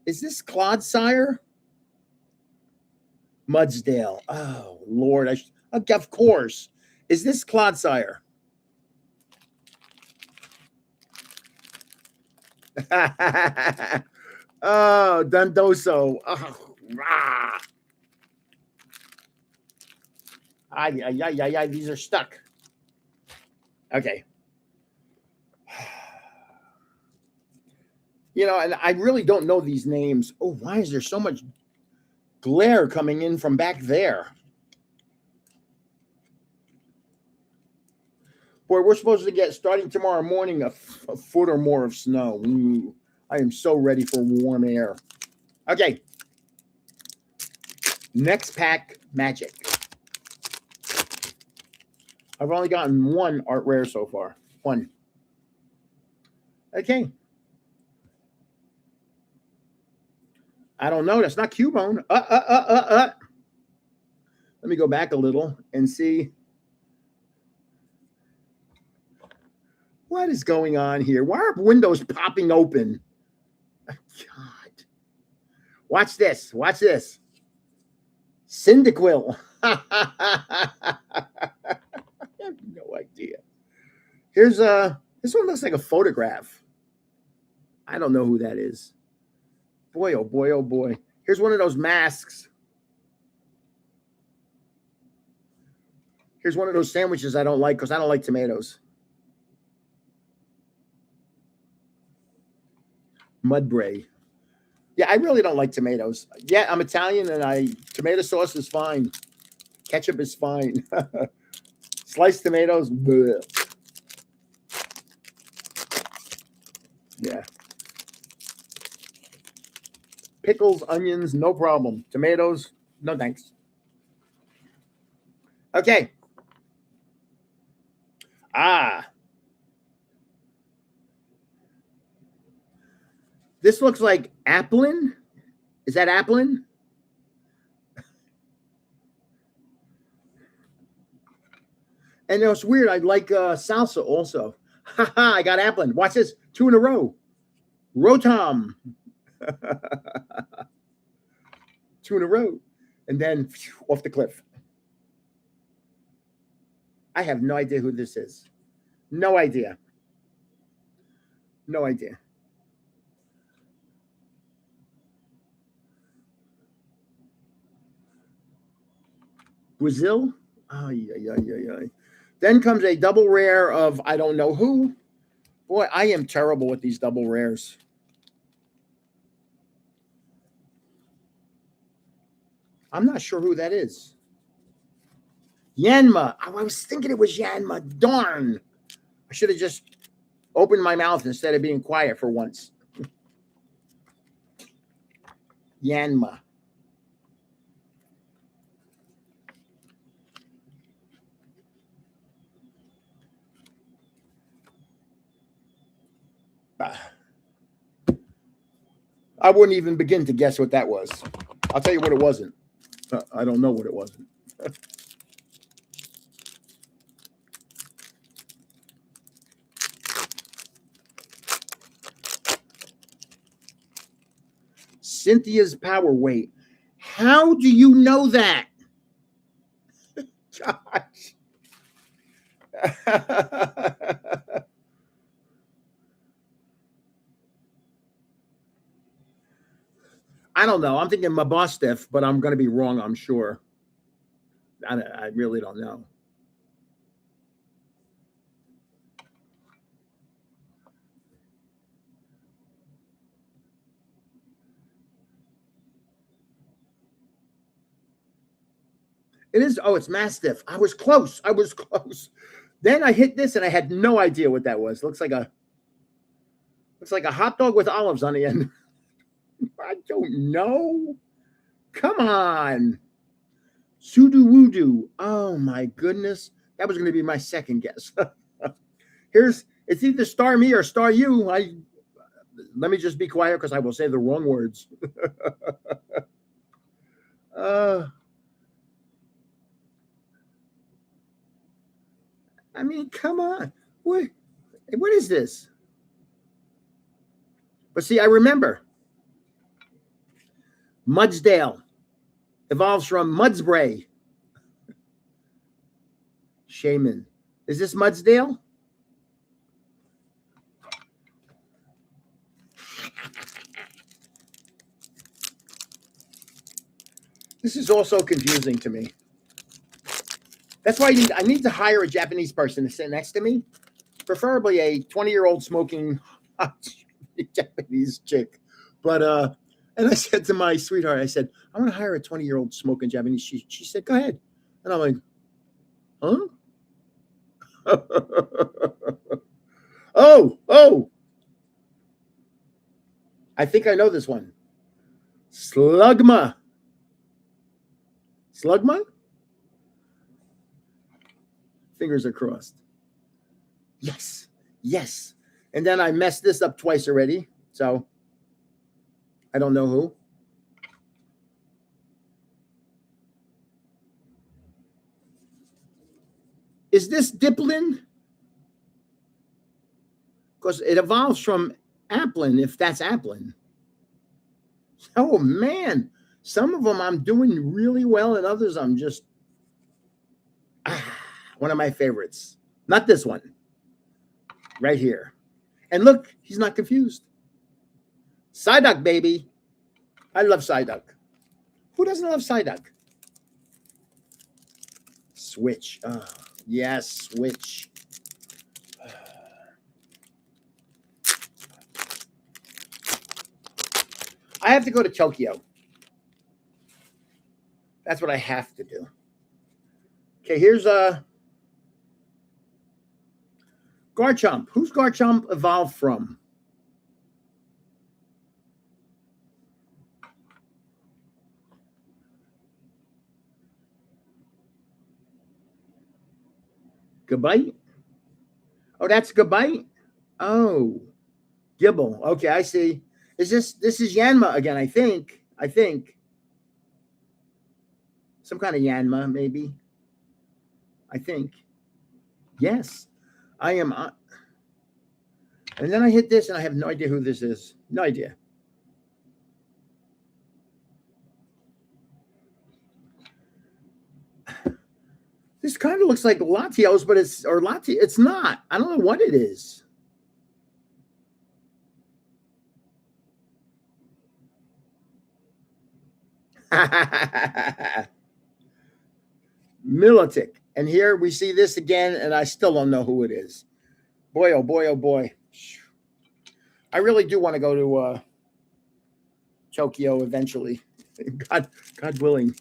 Is this Clodsire? Mudsdale. Oh Lord, of course. Is this Clodsire? Oh, Dundoso. Oh, rah. Ay, these are stuck. Okay. You know, and I really don't know these names. Oh, why is there so much glare coming in from back there? Boy, we're supposed to get, starting tomorrow morning, a foot or more of snow. Ooh, I am so ready for warm air. Okay. Next pack, Magic. I've only gotten one art rare so far. One. Okay. I don't know. That's not Cubone. Let me go back a little and see what is going on here. Why are windows popping open? God. Watch this. Watch this. Cyndaquil. I have no idea. Here's this one looks like a photograph. I don't know who that is. Boy, oh boy, oh boy. Here's one of those masks. Here's one of those sandwiches I don't like because I don't like tomatoes. Mudbray. Yeah, I really don't like tomatoes. Yeah, I'm Italian and tomato sauce is fine. Ketchup is fine. Sliced tomatoes. Bleh. Yeah. Pickles, onions, no problem. Tomatoes, no thanks. Okay. This looks like Applin. Is that Applin? And it's weird. I like salsa also. Haha, I got Applin. Watch this. 2 in a row. Rotom. 2 in a row. And then off the cliff. I have no idea who this is. No idea. No idea. Brazil? Oh. Then comes a double rare of I don't know who. Boy, I am terrible with these double rares. I'm not sure who that is. Yanma. I was thinking it was Yanma. Darn. I should have just opened my mouth instead of being quiet for once. Yanma. I wouldn't even begin to guess what that was. I'll tell you what it wasn't. I don't know what it wasn't. Cynthia's Power Weight. How do you know that? Gosh. I don't know. I'm thinking Mabostif, but I'm going to be wrong, I'm sure. I really don't know. It is. Oh, it's Mastiff. I was close. Then I hit this and I had no idea what that was. Looks like a hot dog with olives on the end. I don't know. Come on. Sudowoodo. Oh my goodness. That was going to be my second guess. It's It's either star me or star you. Let me just be quiet because I will say the wrong words. I mean, come on. What is this? But see, I remember Mudsdale evolves from Mudsbray. Shaman. Is this Mudsdale? This is also confusing to me. That's why I need to hire a Japanese person to sit next to me, preferably a 20-year-old smoking Japanese chick. But and I said to my sweetheart, I said, I want to hire a 20-year-old smoking Japanese. She said, go ahead. And I'm like, huh? Oh. I think I know this one. Slugma. Fingers are crossed. Yes. And then I messed this up twice already. So I don't know who. Is this Diplin? Because it evolves from Applin, if that's Applin. Oh, man. Some of them I'm doing really well, and others I'm just... one of my favorites. Not this one. Right here. And look, he's not confused. Psyduck, baby. I love Psyduck. Who doesn't love Psyduck? Switch. Oh, yes, Switch. I have to go to Tokyo. That's what I have to do. Okay, here's Garchomp. Who's Garchomp evolved from? Gabite? Oh, that's Gabite? Oh, Gibble. Okay, I see. This is Yanma again, I think. Some kind of Yanma, maybe. I think. Yes. I am. And then I hit this, and I have no idea who this is. No idea. This kind of looks like Latios, but it's not. I don't know what it is. Milotic. And here we see this again, and I still don't know who it is. Boy, oh boy, oh boy. I really do want to go to Tokyo eventually. God willing.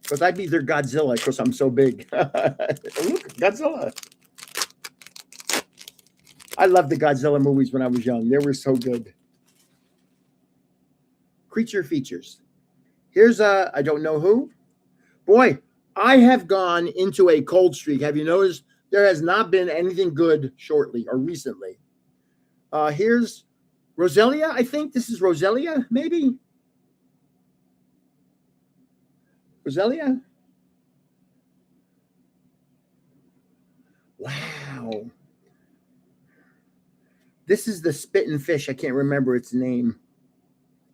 Because I'd be their Godzilla because I'm so big. Look, Godzilla. I loved the Godzilla movies when I was young. They were so good. Creature features. Here's I don't know who. Boy, I have gone into a cold streak. Have you noticed there has not been anything good shortly or recently? Here's Roselia. I think this is Roselia, maybe. Roselia. Wow. This is the spitting fish. I can't remember its name.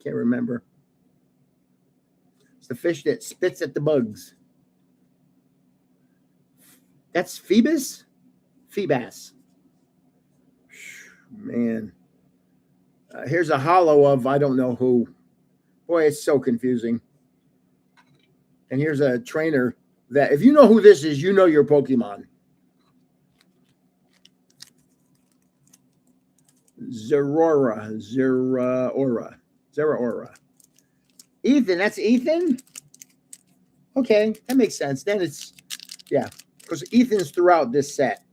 Can't remember. It's the fish that spits at the bugs. That's Phoebus? Phoebus. Man. Here's a hollow of I don't know who. Boy, it's so confusing. And here's a trainer that if you know who this is, you know your Pokemon. Zeraora. Ethan, that's Ethan? Okay, that makes sense. Then it's, yeah, because Ethan's throughout this set.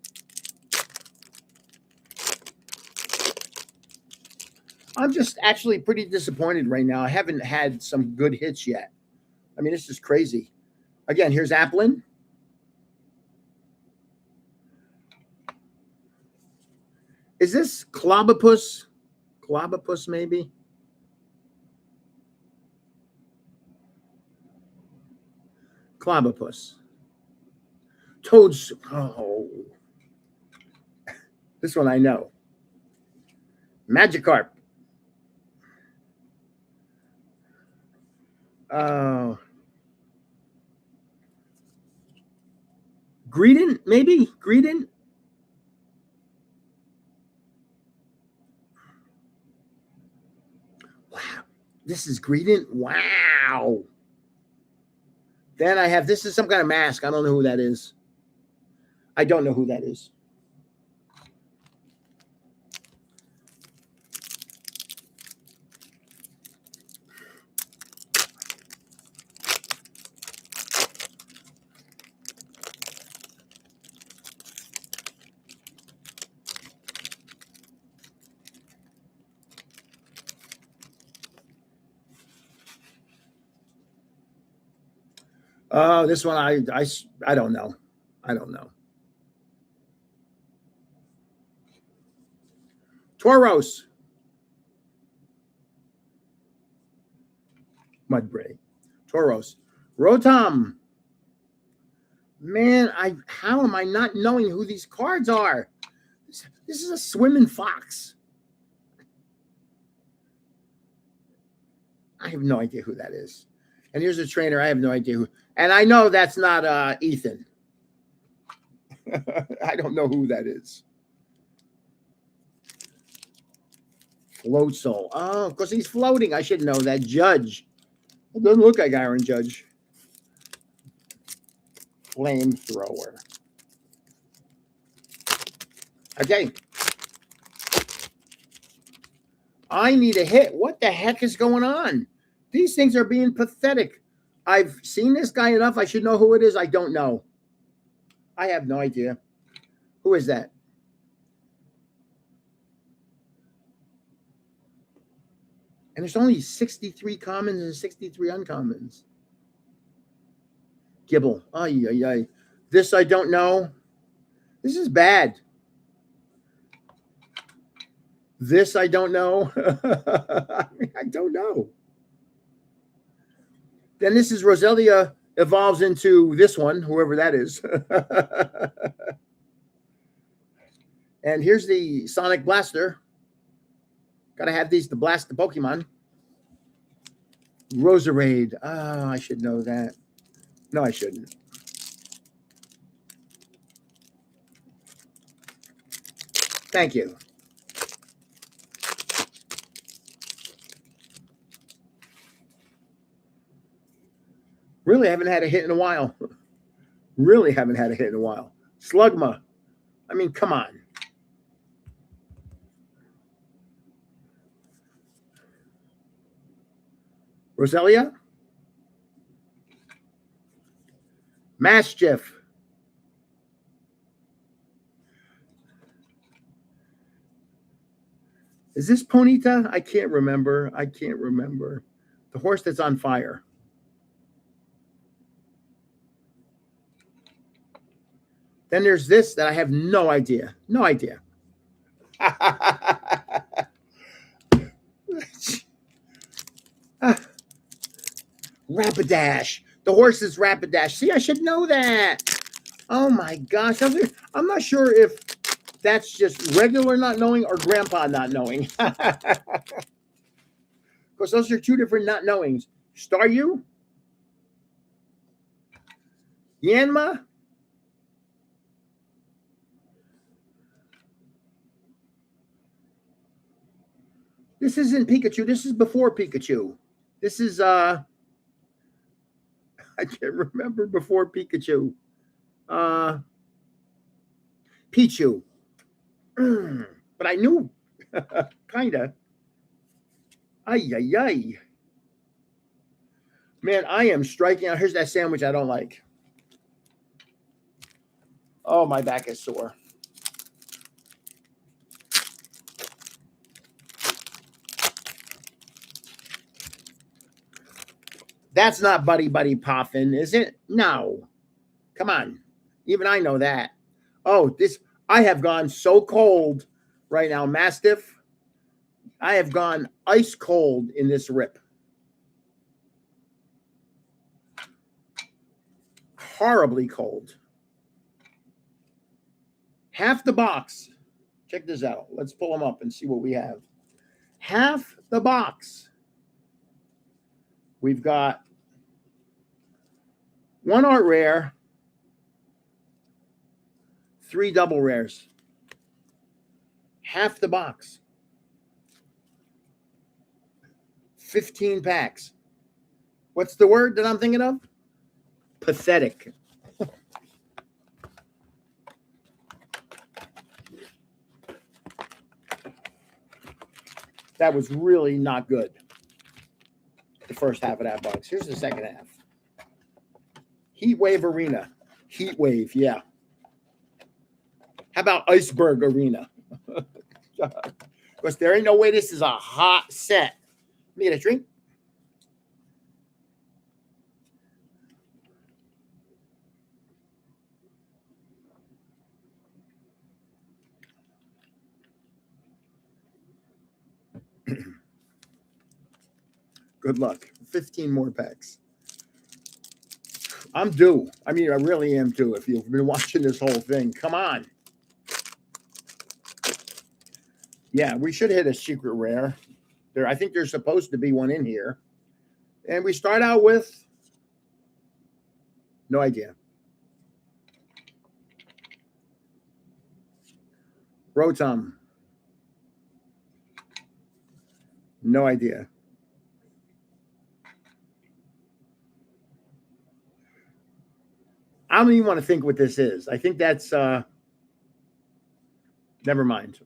I'm just actually pretty disappointed right now. I haven't had some good hits yet. I mean, this is crazy. Again, here's Applin. Is this Clobopus? Clobopus, maybe? Clobopus. Toads. Oh. This one I know. Magikarp. Greedent, maybe? Greedent? Wow. This is Greedent? Wow. Then I have, this is some kind of mask. I don't know who that is. I don't know who that is. Oh, this one I don't know. I don't know. Tauros. Mudbray. Tauros. Rotom. Man, how am I not knowing who these cards are? This is a swimming fox. I have no idea who that is. And here's a trainer. I have no idea who. And I know that's not Ethan. I don't know who that is. Float Soul. Oh, because he's floating. I should know that. Judge. It doesn't look like Iron Judge. Flamethrower. Okay. I need a hit. What the heck is going on? These things are being pathetic. I've seen this guy enough. I should know who it is. I don't know. I have no idea. Who is that? And there's only 63 commons and 63 uncommons. Gibble. Ay, ay, ay. This I don't know. This is bad. This I don't know. I don't know. Then this is Roselia evolves into this one, whoever that is. And here's the Sonic Blaster. Got to have these to blast the Pokemon. Roserade. Oh, I should know that. No, I shouldn't. Thank you. Really haven't had a hit in a while. Really haven't had a hit in a while. Slugma. I mean, come on. Roselia. Maschiff. Is this Ponyta? I can't remember. I can't remember. The horse that's on fire. Then there's this that I have no idea. No idea. Rapidash. The horse is Rapidash. See, I should know that. Oh my gosh. I'm not sure if that's just regular not knowing or grandpa not knowing. Because those are two different not knowings. Staryu? Yanma? This isn't Pikachu. This is before Pikachu. This is I can't remember before Pikachu. Pichu. But I knew kinda. Ay ay ay. Man, I am striking out. Here's that sandwich I don't like. Oh, my back is sore. That's not Buddy Buddy Poffin, is it? No. Come on. Even I know that. Oh, this, I have gone so cold right now. Mastiff, I have gone ice cold in this rip. Horribly cold. Half the box. Check this out. Let's pull them up and see what we have. Half the box. We've got one art rare, 3 double rares. Half the box. 15 packs. What's the word that I'm thinking of? Pathetic. That was really not good. The first half of that box. Here's the second half. Heatwave Arena. Heatwave, yeah. How about Iceberg Arena? Because there ain't no way this is a hot set. Let me get a drink. Good luck. 15 more packs. I'm due. I mean, I really am due. If you've been watching this whole thing, come on. Yeah, we should hit a secret rare. I think there's supposed to be one in here. And we start out with no idea. Rotom. No idea. I don't even want to think what this is. I think that's never mind.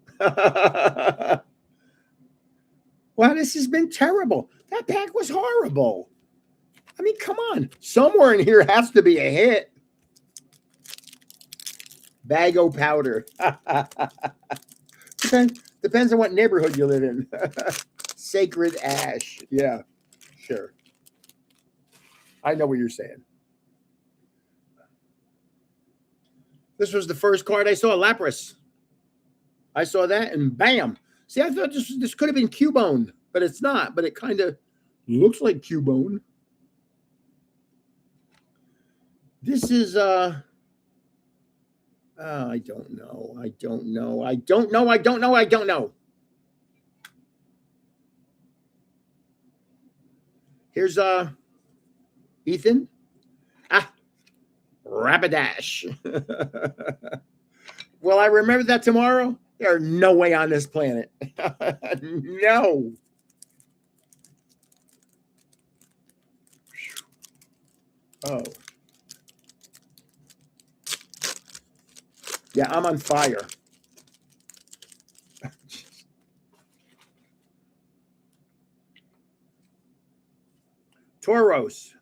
Wow, this has been terrible. That pack was horrible. I mean, come on. Somewhere in here has to be a hit. Bago powder. Depends on what neighborhood you live in. Sacred ash. Yeah, sure. I know what you're saying. This was the first card I saw, Lapras. I saw that and bam. See, I thought this could have been Cubone, but it's not. But it kind of looks like Cubone. This is I don't know. I don't know. I don't know. I don't know. I don't know. Here's Ethan. Rapidash. Will I remember that tomorrow? There's no way on this planet. No. Oh. Yeah, I'm on fire. Tauros.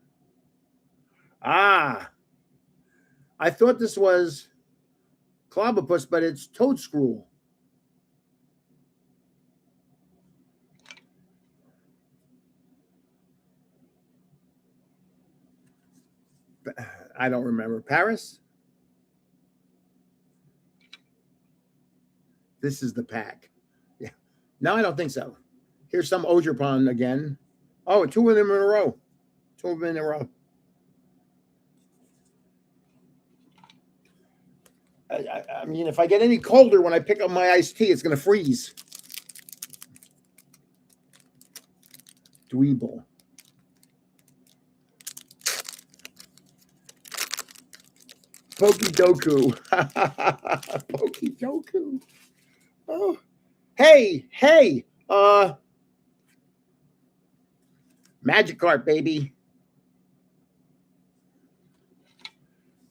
I thought this was Clobbopus, but it's Toadscrew. I don't remember. Paris? This is the pack. Yeah. No, I don't think so. Here's some Ogerpon again. Oh, 2 of them in a row. 2 of them in a row. I mean, if I get any colder when I pick up my iced tea, it's going to freeze. Dweeble. Pokidoku. Pokidoku. Oh. Hey. Magikarp, baby.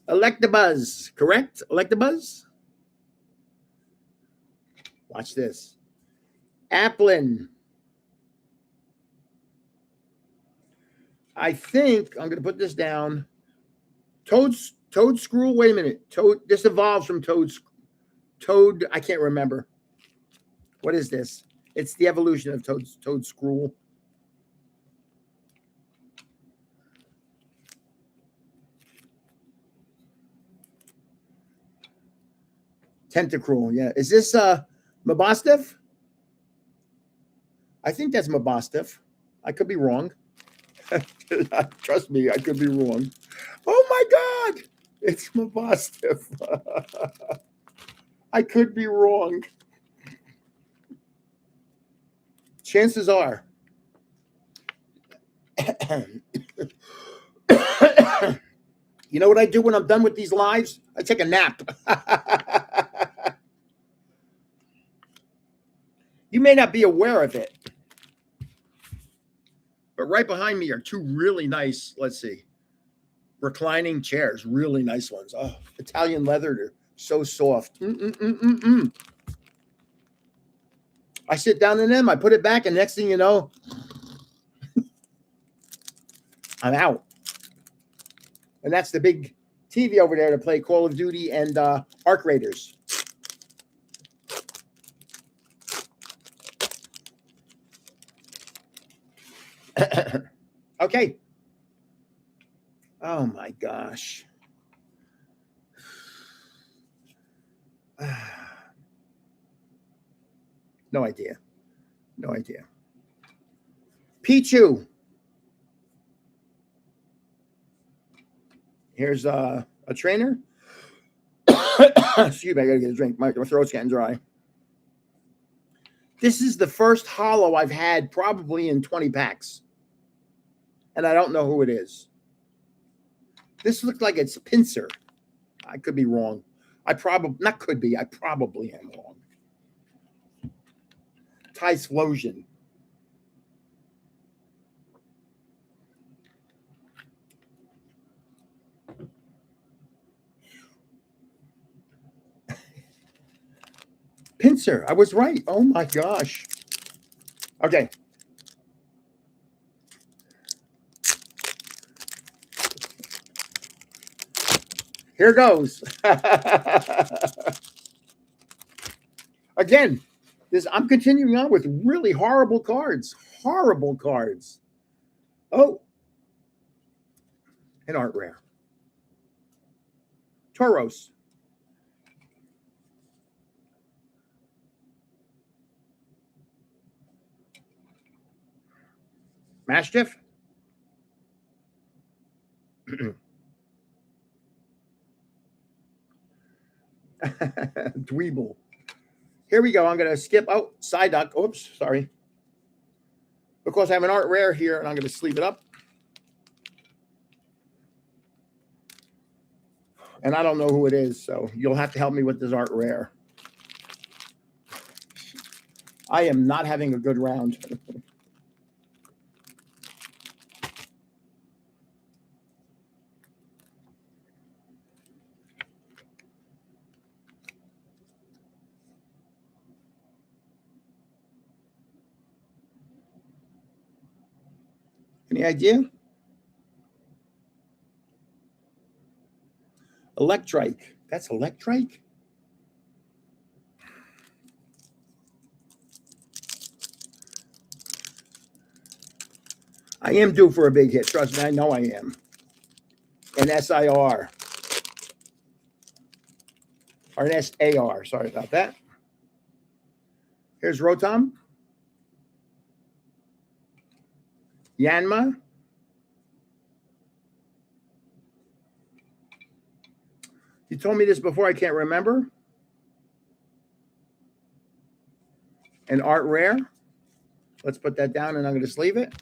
Electabuzz, correct? Electabuzz? Watch this. Applin. I think I'm going to put this down. Toadscrew. Wait a minute. This evolves from Toad. I can't remember. What is this? It's the evolution of Toadscrew. Tentacruel, yeah. Is this Mabostiff? I think that's Mabostiff. I could be wrong. Trust me, I could be wrong. Oh my God! It's Mabostiff. I could be wrong. Chances are. You know what I do when I'm done with these lives? I take a nap. You may not be aware of it, but right behind me are two really nice, let's see, reclining chairs, really nice ones. Oh, Italian leather, they're so soft. I sit down in them, I put it back, and next thing you know, I'm out. And that's the big TV over there to play Call of Duty and Arc Raiders. Okay. Oh my gosh. No idea. No idea. Pichu. Here's a trainer. Excuse me, I gotta get a drink. My throat's getting dry. This is the first holo I've had probably in 20 packs. And I don't know who it is. This looks like it's a pincer. I could be wrong. I probably am wrong. Typhlosion. Pincer. I was right. Oh my gosh. Okay. Here goes. Again, I'm continuing on with really horrible cards. Horrible cards. Oh. An art rare. Tauros. Mastiff. Dweeble. Here we go. I'm going to skip. Oh, Psyduck. Oops, sorry. Because I have an art rare here, and I'm going to sleeve it up. And I don't know who it is, so you'll have to help me with this art rare. I am not having a good round. Any idea? Electrike. That's Electrike? I am due for a big hit. Trust me, I know I am. An SIR. Or an SAR. Sorry about that. Here's Rotom. Yanma. You told me this before, I can't remember. An art rare. Let's put that down and I'm going to sleeve it.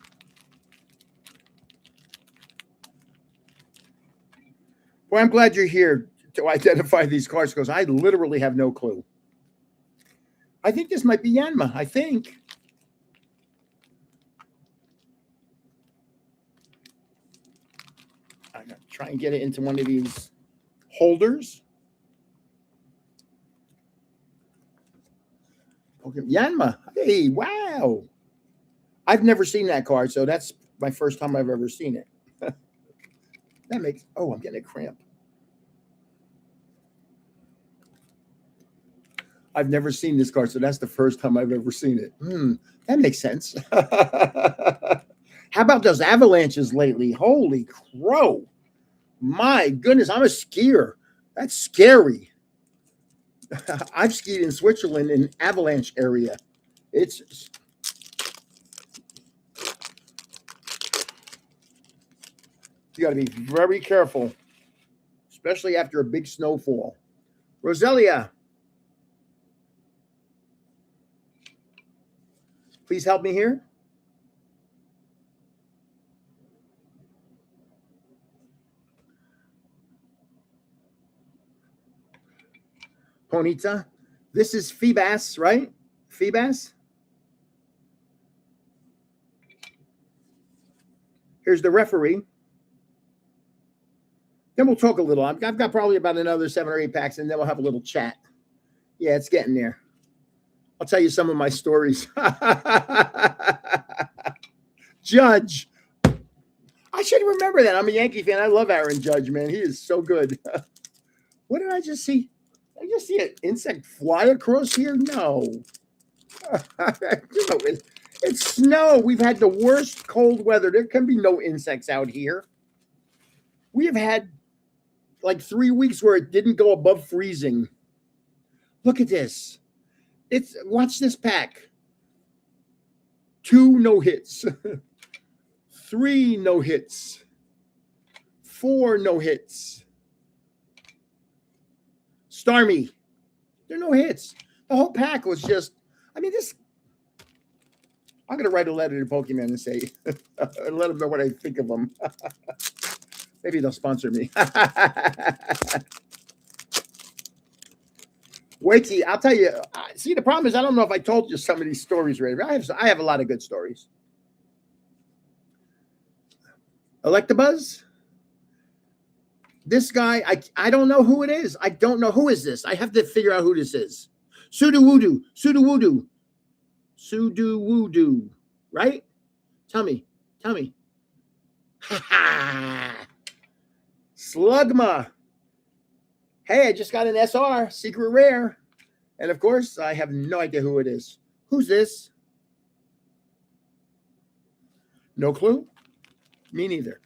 Well, I'm glad you're here to identify these cards because I literally have no clue. I think this might be Yanma. I think. I'm going to try and get it into one of these holders. Okay, Yanma. Hey, wow. I've never seen that card, so that's my first time I've ever seen it. That makes, oh, I'm getting a cramp. I've never seen this card, so that's the first time I've ever seen it. That makes sense. How about those avalanches lately? Holy crow. My goodness, I'm a skier. That's scary. I've skied in Switzerland in avalanche area. It's you got to be very careful, especially after a big snowfall. Roselia, please help me here. Ponita, this is Feebas, right? Feebas. Here's the referee. Then we'll talk a little. I've got probably about another 7 or 8 packs, and then we'll have a little chat. Yeah, it's getting there. I'll tell you some of my stories. Judge. I should remember that. I'm a Yankee fan. I love Aaron Judge, man. He is so good. What did I just see? Did I just see an insect fly across here? No. It's snow. We've had the worst cold weather. There can be no insects out here. We have had like 3 weeks where it didn't go above freezing. Look at this. Watch this pack. 2 no hits. 3 no hits. 4 no hits. Starmie. There are no hits. The whole pack was just, I mean, this. I'm going to write a letter to Pokemon and say, let them know what I think of them. Maybe they'll sponsor me. Wakey, I'll tell you. See, the problem is I don't know if I told you some of these stories already. I have a lot of good stories. Electabuzz. This guy, I don't know who it is. I don't know who is this. I have to figure out who this is. Sudowoodo. Sudowoodo. Sudowoodo. Right? Tell me. Ha ha. Slugma. Hey, I just got an SR, secret rare. And of course, I have no idea who it is. Who's this? No clue? Me neither.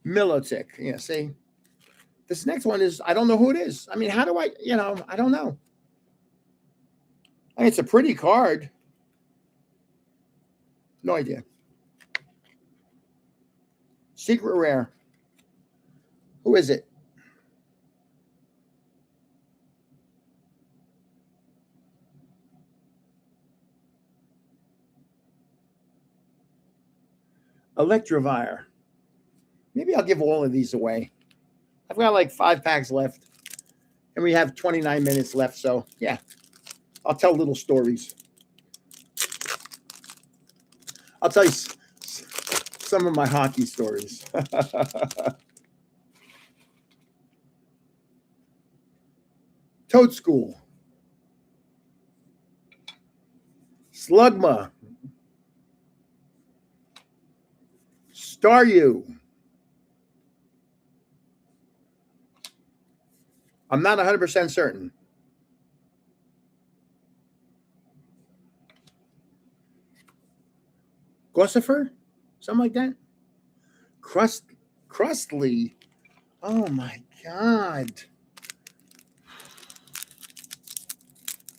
Milotic. Yeah, see? This next one is, I don't know who it is. I mean, how do I don't know. I mean, it's a pretty card. No idea. Secret rare. Who is it? Electivire. Maybe I'll give all of these away. I've got like 5 packs left, and we have 29 minutes left. So, yeah, I'll tell little stories. I'll tell you some of my hockey stories. Toad School. Slugma. Staryu. I'm not 100% certain. Gossifer? Something like that? Crustly. Oh my God.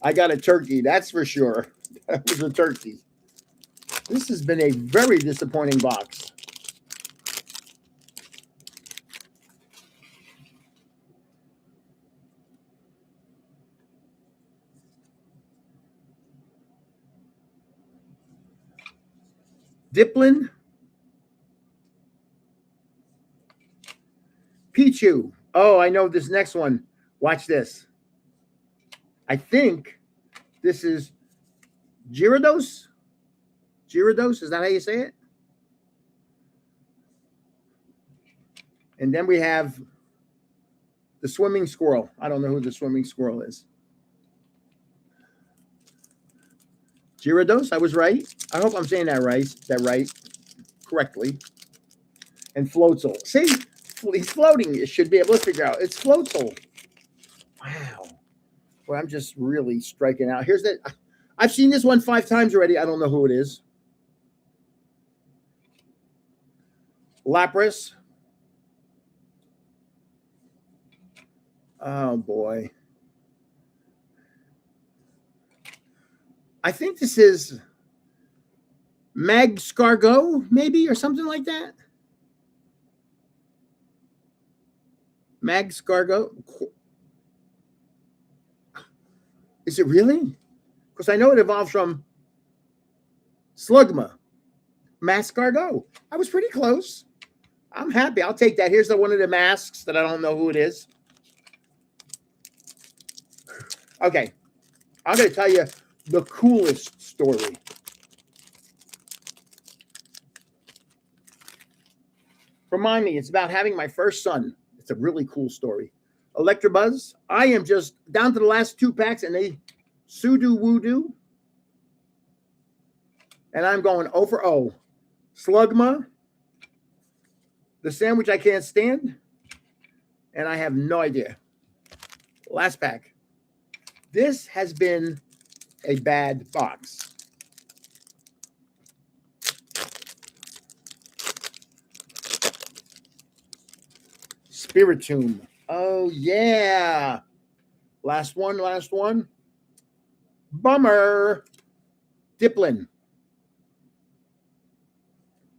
I got a turkey, that's for sure. That was a turkey. This has been a very disappointing box. Diplin. Pichu. Oh, I know this next one. Watch this. I think this is Gyarados. Gyarados, is that how you say it? And then we have the swimming squirrel. I don't know who the swimming squirrel is. Gyarados, I was right. I hope I'm saying that right correctly. And Floatzel. See, he's floating. You should be able to figure out. It's Floatzel. Wow. Well, I'm just really striking out. Here's that. I've seen this one 5 times already. I don't know who it is. Lapras. Oh boy. I think this is Mag Scargo, maybe, or something like that. Mag Scargo. Is it really? Because I know it evolved from Slugma. Mascargo. I was pretty close. I'm happy. I'll take that. Here's one of the masks that I don't know who it is. Okay. I'm going to tell you the coolest story. Remind me, it's about having my first son. It's a really cool story. Electrobuzz. I am just down to the last 2 packs, and they Sudo Woodoo. And I'm going 0 for 0. Slugma. The sandwich I can't stand. And I have no idea. Last pack. This has been a bad box. Spiritomb. Oh, yeah. Last one, last one. Bummer. Diplin.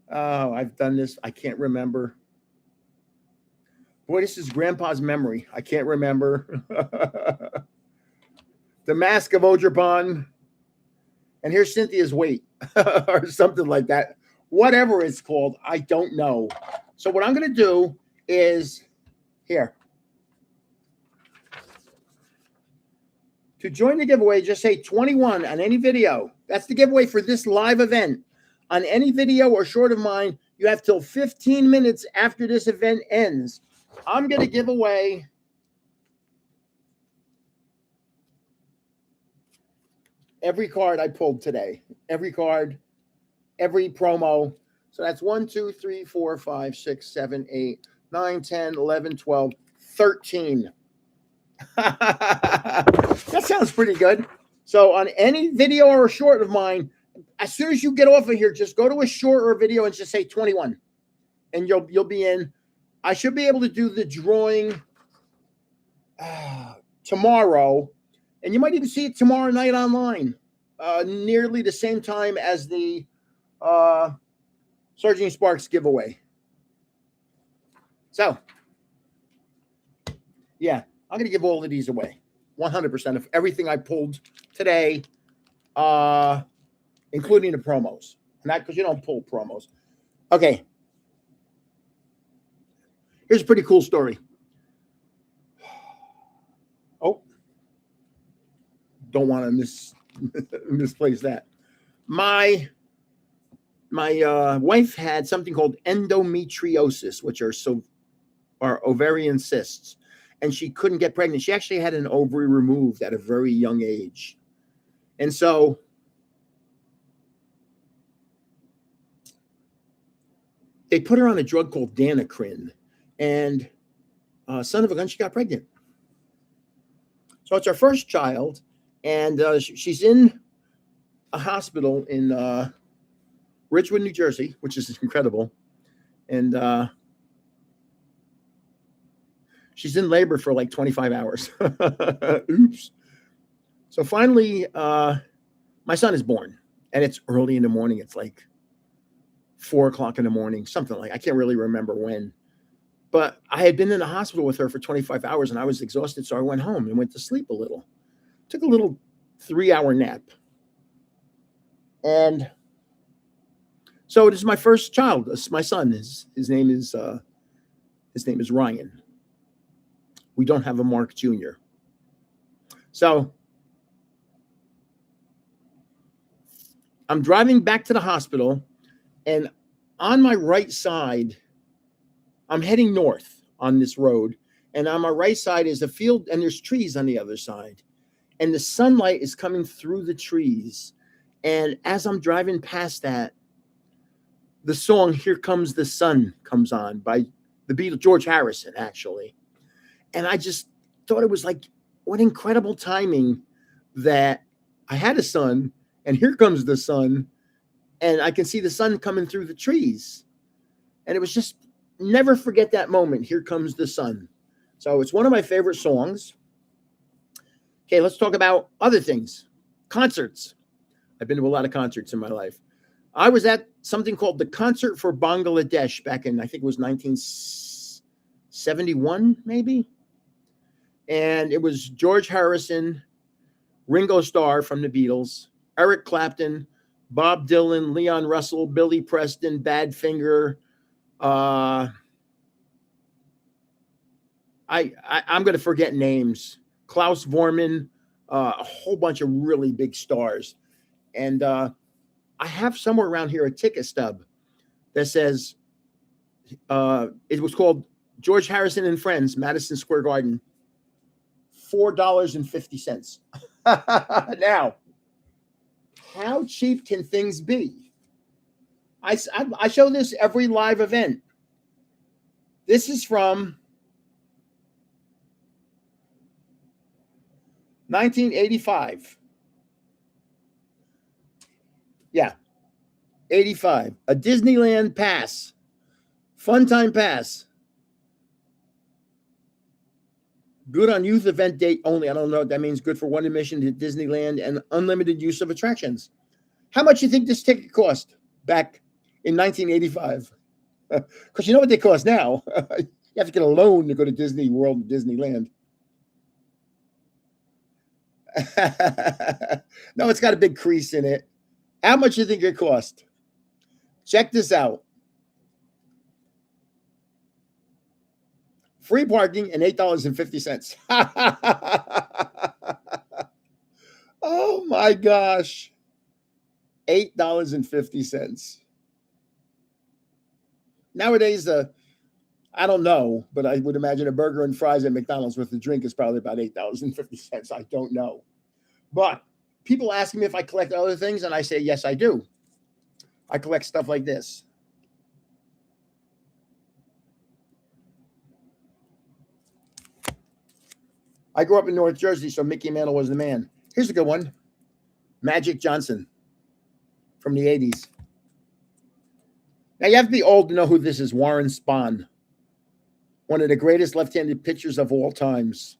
Oh, I've done this. I can't remember. Boy, this is Grandpa's memory. I can't remember. The Mask of Odrapon. And here's Cynthia's weight. Or something like that. Whatever it's called, I don't know. So what I'm going to do is, here. To join the giveaway, just say 21 on any video. That's the giveaway for this live event. On any video or short of mine, you have till 15 minutes after this event ends. I'm going to give away every card I pulled today. Every card, every promo. So that's 1, 2, 3, 4, 5, 6, 7, 8, 9, 10, 11, 12, 13. That sounds pretty good. So on any video or short of mine, as soon as you get off of here, just go to a short or a video and just say 21. And you'll be in. I should be able to do the drawing tomorrow. And you might even see it tomorrow night online. Nearly the same time as the Surging Sparks giveaway. So, yeah, I'm going to give all of these away. 100% of everything I pulled today, including the promos. Not because you don't pull promos. Okay. Here's a pretty cool story. Oh. Don't want to misplace that. My wife had something called endometriosis, which are ovarian cysts, and she couldn't get pregnant. She actually had an ovary removed at a very young age. And so they put her on a drug called Danacrin, and son of a gun, she got pregnant. So it's our first child, and she's in a hospital in Ridgewood, New Jersey, which is incredible. And she's in labor for like 25 hours. Oops. So finally, my son is born, and it's early in the morning. It's like 4 o'clock in the morning, something like, I can't really remember when. But I had been in the hospital with her for 25 hours, and I was exhausted, so I went home and went to sleep a little. Took a little 3-hour nap. And so it is my first child. This is my son. His name is Ryan. We don't have a Mark Jr. So I'm driving back to the hospital, and on my right side, I'm heading north on this road, and on my right side is a field, and there's trees on the other side, and the sunlight is coming through the trees. And as I'm driving past that, the song "Here Comes the Sun" comes on by the Beatles, George Harrison, actually. And I just thought it was like, what incredible timing that I had a son, and here comes the sun, and I can see the sun coming through the trees. And it was just, never forget that moment. Here comes the sun. So it's one of my favorite songs. Okay, let's talk about other things. Concerts. I've been to a lot of concerts in my life. I was at something called the Concert for Bangladesh back in, I think it was 1971, maybe. And it was George Harrison, Ringo Starr from the Beatles, Eric Clapton, Bob Dylan, Leon Russell, Billy Preston, Badfinger. I'm going to forget names. Klaus Vormann, a whole bunch of really big stars. And I have somewhere around here a ticket stub that says it was called George Harrison and Friends, Madison Square Garden, $4.50. Now, how cheap can things be? I show this every live event. This is from 1985. Yeah, 85. A Disneyland pass. Fun time pass. Good on youth event date only. I don't know what that means. Good for one admission to Disneyland and unlimited use of attractions. How much do you think this ticket cost back in 1985? Because you know what they cost now. You have to get a loan to go to Disney World and Disneyland. No, it's got a big crease in it. How much do you think it cost? Check this out. Free parking and $8.50. Oh my gosh. $8.50. Nowadays, I don't know, but I would imagine a burger and fries at McDonald's with a drink is probably about $8.50. I don't know. But people ask me if I collect other things, and I say, yes, I do. I collect stuff like this. I grew up in North Jersey, so Mickey Mantle was the man. Here's a good one. Magic Johnson from the 80s. Now, you have to be old to know who this is. Warren Spahn. One of the greatest left-handed pitchers of all times.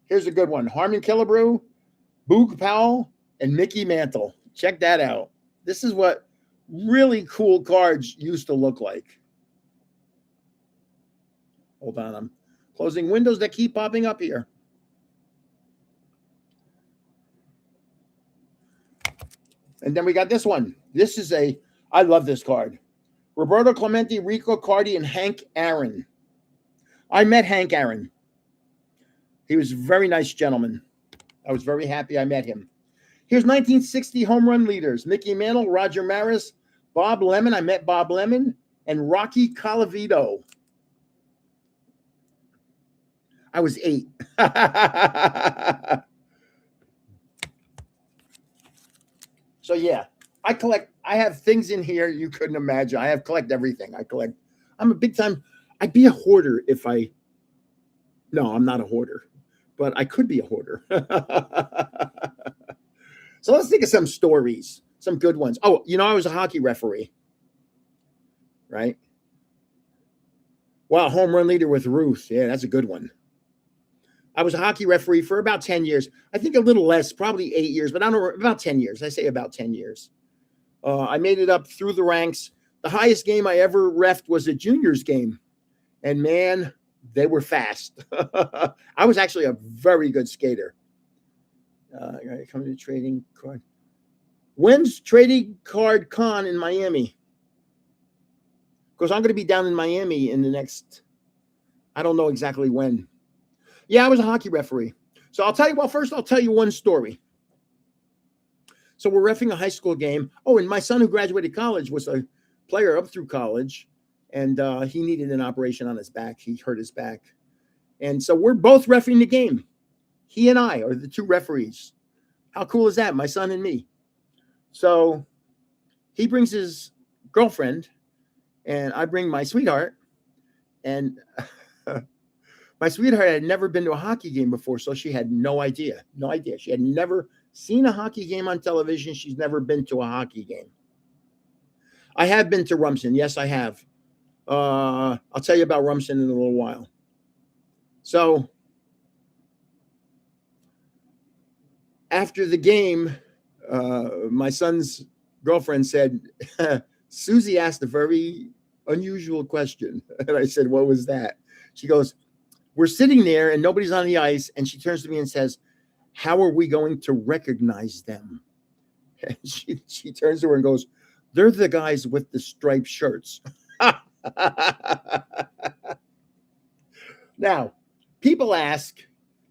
Here's a good one. Harmon Killebrew, Boog Powell, and Mickey Mantle. Check that out. This is what really cool cards used to look like. Hold on. I'm closing windows that keep popping up here. And then we got this one. This is I love this card. Roberto Clemente, Rico Cardi, and Hank Aaron. I met Hank Aaron. He was a very nice gentleman. I was very happy I met him. Here's 1960 home run leaders. Mickey Mantle, Roger Maris, Bob Lemon. I met Bob Lemon. And Rocky Colavito. I was 8. So, yeah. I have things in here you couldn't imagine. I collect everything. I'm a big time. I'd be a hoarder if no, I'm not a hoarder, but I could be a hoarder. So let's think of some stories, some good ones. Oh, I was a hockey referee, right? Wow, home run leader with Ruth. Yeah, that's a good one. I was a hockey referee for about 10 years. I think a little less, probably 8 years, but I don't know, about 10 years. I say about 10 years. I made it up through the ranks. The highest game I ever reffed was a juniors game. And man, they were fast. I was actually a very good skater. Coming to trading card. When's trading card con in Miami? Because I'm going to be down in Miami in the next, I don't know exactly when. Yeah, I was a hockey referee. So I'll tell you, first I'll tell you one story. So we're reffing a high school game. Oh, and my son who graduated college was a player up through college, and he needed an operation on his back. He hurt his back. And so we're both reffing the game. He and I are the two referees. How cool is that? My son and me. So he brings his girlfriend, and I bring my sweetheart. And my sweetheart had never been to a hockey game before, so she had no idea. No idea. She had never seen a hockey game on television. She's never been to a hockey game. I have been to Rumson. Yes, I have. I'll tell you about Rumson in a little while. So after the game, my son's girlfriend said, Susie asked a very unusual question. And I said, what was that? She goes, we're sitting there and nobody's on the ice. And she turns to me and says, how are we going to recognize them? And she turns to her and goes, they're the guys with the striped shirts. Now, people ask,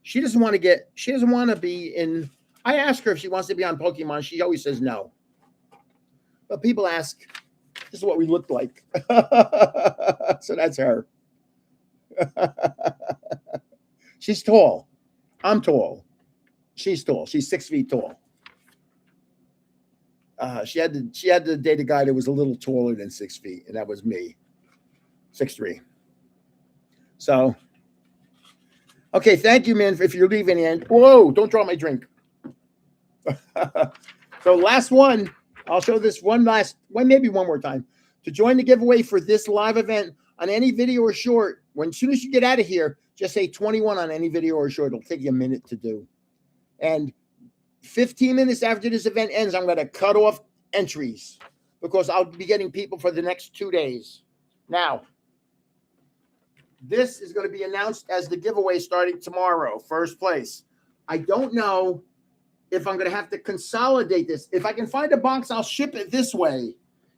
she doesn't want to be in. I ask her if she wants to be on Pokemon. She always says no. But people ask, this is what we look like. So that's her. She's tall. I'm tall. She's tall. She's 6 feet tall. She had to date a guy that was a little taller than 6 feet, and that was me, 6'3". So, okay, thank you, man, if you're leaving. And whoa, don't drop my drink. So last one, I'll show this maybe one more time. To join the giveaway for this live event on any video or short, as soon as you get out of here, just say 21 on any video or short. It'll take you a minute to do. And 15 minutes after this event ends, I'm going to cut off entries because I'll be getting people for the next 2 days. Now, this is going to be announced as the giveaway starting tomorrow, first place. I don't know if I'm going to have to consolidate this. If I can find a box, I'll ship it this way.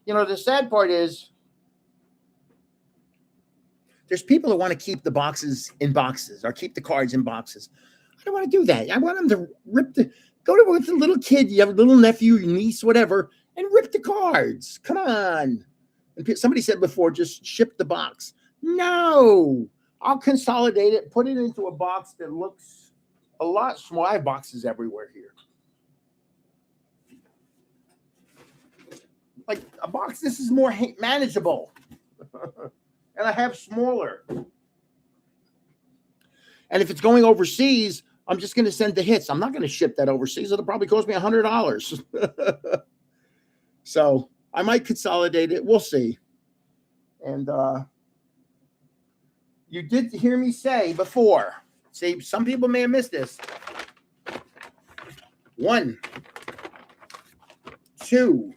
You know, the sad part is there's people who want to keep the boxes in boxes or keep the cards in boxes. I don't want to do that. I want them to go to with a little kid, you have a little nephew, your niece, whatever, and rip the cards. Come on. And somebody said before, just ship the box. No, I'll consolidate it, put it into a box that looks a lot smaller. I have boxes everywhere here. Like a box, this is more manageable. And I have smaller. And if it's going overseas, I'm just going to send the hits. I'm not going to ship that overseas. It'll probably cost me $100. So I might consolidate it. We'll see. And you did hear me say before. See, some people may have missed this. 1, 2,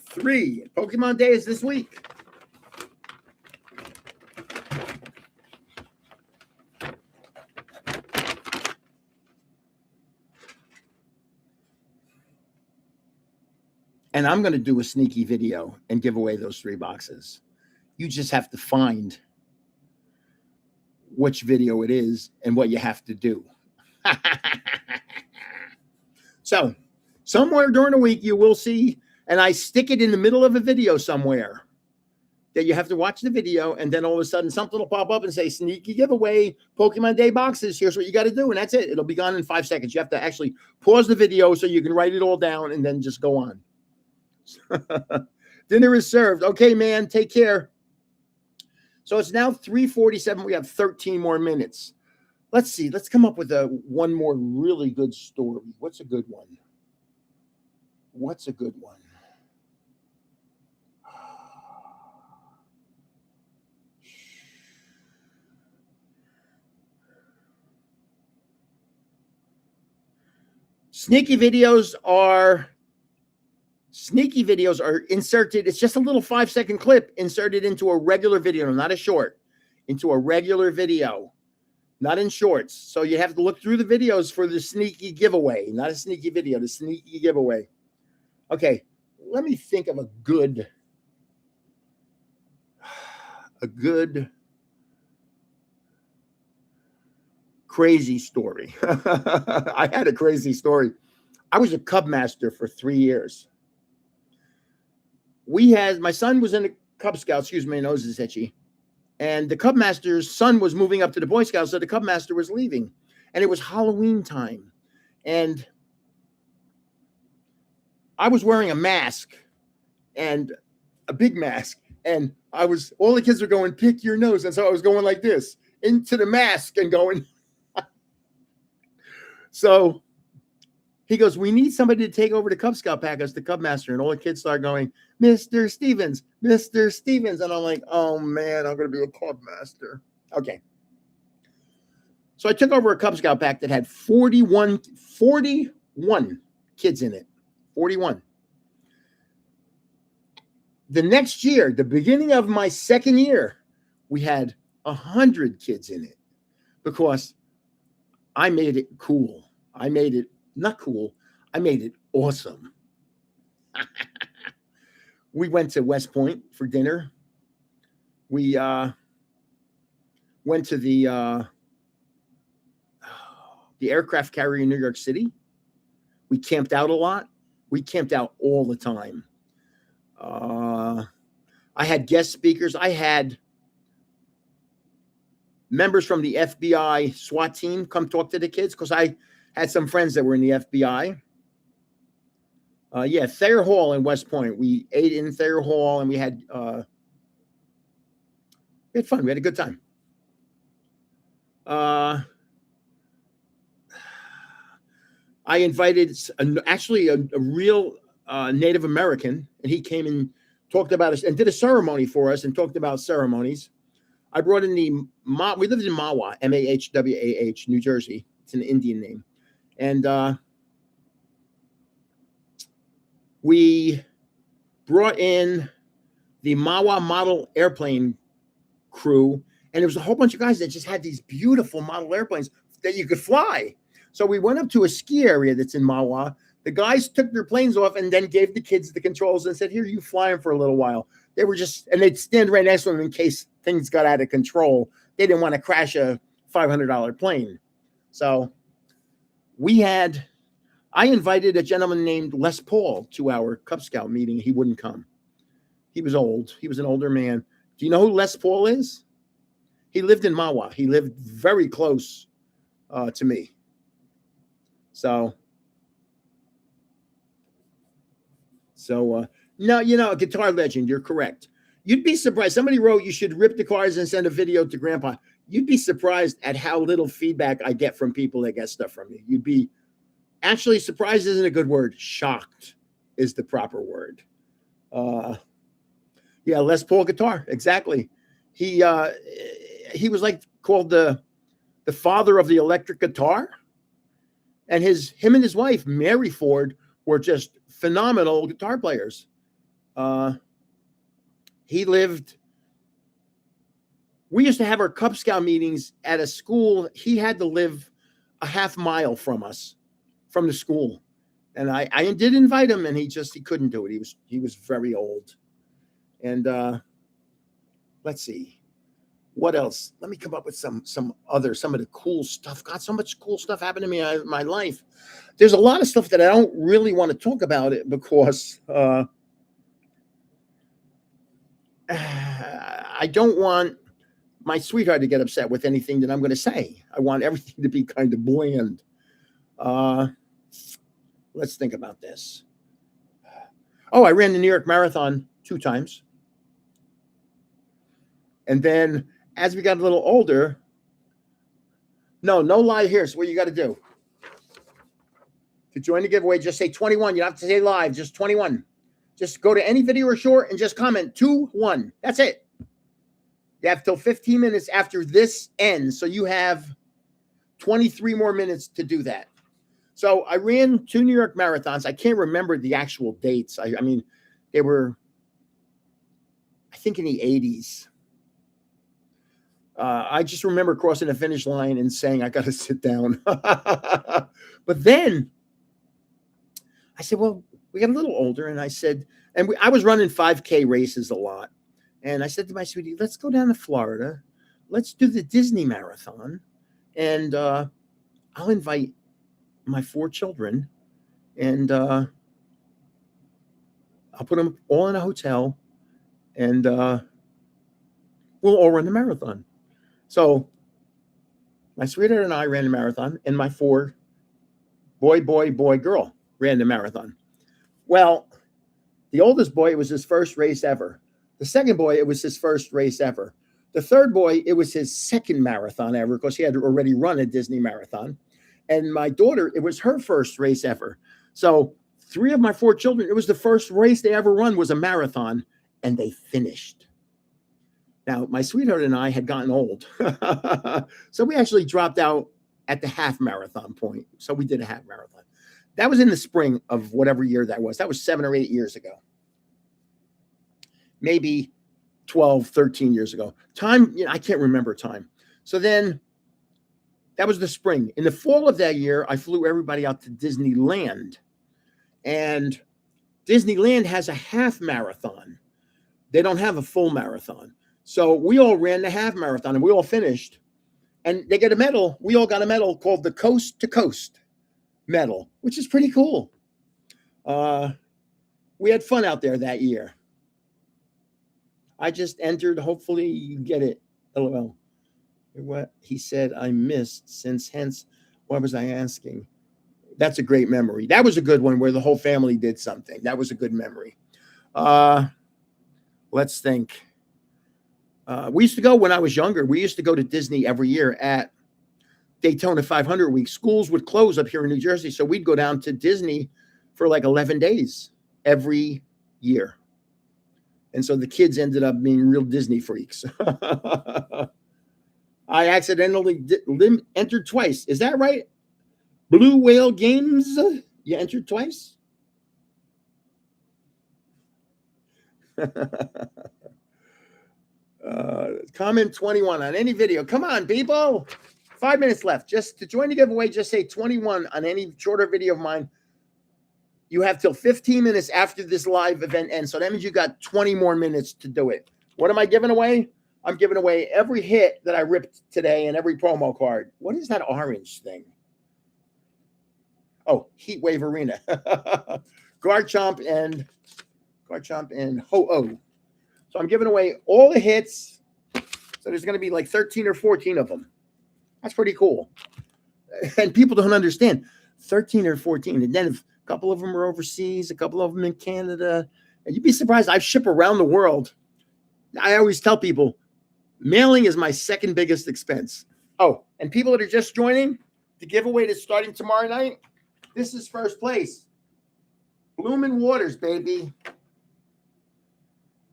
3. Pokemon Day is this week. And I'm going to do a sneaky video and give away those 3 boxes. You just have to find which video it is and what you have to do. So somewhere during the week, you will see, and I stick it in the middle of a video somewhere that you have to watch the video. And then all of a sudden something will pop up and say, sneaky giveaway, Pokemon Day boxes. Here's what you got to do. And that's it. It'll be gone in 5 seconds. You have to actually pause the video so you can write it all down and then just go on. Dinner is served. Okay, man, take care. So it's now 3:47. We have 13 more minutes. Let's see. Let's come up with one more really good story. What's a good one? What's a good one? Sneaky videos are inserted. It's just a little 5-second clip inserted into a regular video, not a short, into a regular video, not in shorts. So you have to look through the videos for the sneaky giveaway, not a sneaky video, the sneaky giveaway. Okay, let me think of a good crazy story. I had a crazy story. I was a Cub Master for 3 years. My son was in a Cub Scout, excuse me, my nose is itchy. And the Cub Master's son was moving up to the Boy Scouts, so the Cub Master was leaving. And it was Halloween time. And I was wearing a mask, and a big mask. And all the kids were going, pick your nose. And so I was going like this, into the mask and going. So He goes, we need somebody to take over the Cub Scout pack as the Cub Master. And all the kids start going, Mr. Stevens, Mr. Stevens. And I'm like, oh, man, I'm going to be a Cub Master. Okay. So I took over a Cub Scout pack that had 41 kids in it. 41. The next year, the beginning of my second year, we had 100 kids in it because I made it cool. I made it not cool. I made it awesome. We went to West Point for dinner. We went to the aircraft carrier in New York City. We camped out a lot. We camped out all the time. I had guest speakers. I had members from the FBI SWAT team come talk to the kids because I had some friends that were in the FBI. Thayer Hall in West Point. We ate in Thayer Hall and we had fun. We had a good time. I invited a real Native American, and he came and talked about us and did a ceremony for us and talked about ceremonies. I brought in we lived in Mahwah, Mahwah, New Jersey. It's an Indian name. And we brought in the Mahwah model airplane crew, and there was a whole bunch of guys that just had these beautiful model airplanes that you could fly. So we went up to a ski area that's in Mahwah. The guys took their planes off and then gave the kids the controls and said, here, you fly them for a little while. They were and they'd stand right next to them in case things got out of control. They didn't want to crash a $500 plane. So I invited a gentleman named Les Paul to our Cub Scout meeting. He wouldn't come. He was old. He was an older man. Do you know who Les Paul is? He lived in Mahwah. He lived very close to me. So no, a guitar legend. You're correct. You'd be surprised. Somebody wrote you should rip the cars and send a video to Grandpa. You'd be surprised at how little feedback I get from people that get stuff from me. You'd be actually surprised isn't a good word. Shocked is the proper word. Les Paul guitar. Exactly. He was like called the father of the electric guitar. And him and his wife, Mary Ford, were just phenomenal guitar players. We used to have our Cub Scout meetings at a school. He had to live a half mile from us, from the school. And I did invite him, and he couldn't do it. He was very old. And let's see. What else? Let me come up with some of the cool stuff. God, so much cool stuff happened to me in my life. There's a lot of stuff that I don't really want to talk about it because I don't want my sweetheart to get upset with anything that I'm going to say. I want everything to be kind of bland. Let's think about this. Oh, I ran the New York Marathon 2 times. And then as we got a little older, no lie here. So what you got to do to join the giveaway, just say 21. You don't have to say live, just 21. Just go to any video or short and just comment 2-1. That's it. You have till 15 minutes after this ends. So you have 23 more minutes to do that. So I ran 2 New York marathons. I can't remember the actual dates. I mean, they were, I think, in the 80s. I just remember crossing the finish line and saying, I got to sit down. But then I said, well, we got a little older. And I said, I was running 5K races a lot. And I said to my sweetie, let's go down to Florida. Let's do the Disney Marathon. And I'll invite my 4 children. And I'll put them all in a hotel. And we'll all run the marathon. So my sweetheart and I ran the marathon, and my 4 boy, girl ran the marathon. Well, the oldest boy, it was his first race ever. The second boy, it was his first race ever. The third boy, it was his second marathon ever because he had already run a Disney marathon. And my daughter, it was her first race ever. So 3 of my 4 children, it was the first race they ever run was a marathon, and they finished. Now, my sweetheart and I had gotten old. So we actually dropped out at the half marathon point. So we did a half marathon. That was in the spring of whatever year that was. That was 7 or 8 years ago. Maybe 12, 13 years ago. Time, I can't remember time. So then that was the spring. In the fall of that year, I flew everybody out to Disneyland. And Disneyland has a half marathon. They don't have a full marathon. So we all ran the half marathon and we all finished. And they get a medal. We all got a medal called the Coast to Coast medal, which is pretty cool. We had fun out there that year. I just entered. Hopefully you get it. LOL. What he said I missed since hence. What was I asking? That's a great memory. That was a good one where the whole family did something. That was a good memory. Let's think. We used to go when I was younger. We used to go to Disney every year at Daytona 500 week. Schools would close up here in New Jersey. So we'd go down to Disney for like 11 days every year. And so the kids ended up being real Disney freaks. I accidentally entered twice. Is that right? Blue Whale Games? You entered twice? Comment 21 on any video. Come on, people. 5 minutes left. Just to join the giveaway, just say 21 on any shorter video of mine. You have till 15 minutes after this live event ends. So that means you got 20 more minutes to do it. What am I giving away? I'm giving away every hit that I ripped today and every promo card. What is that orange thing? Oh, Heatwave Arena. Garchomp and Ho-Oh. So I'm giving away all the hits. So there's going to be like 13 or 14 of them. That's pretty cool. And people don't understand. 13 or 14. And then if a couple of them are overseas, a couple of them in Canada. And you'd be surprised. I ship around the world. I always tell people, mailing is my second biggest expense. Oh, and people that are just joining, the giveaway that's starting tomorrow night, this is first place. Bloomin' Waters, baby.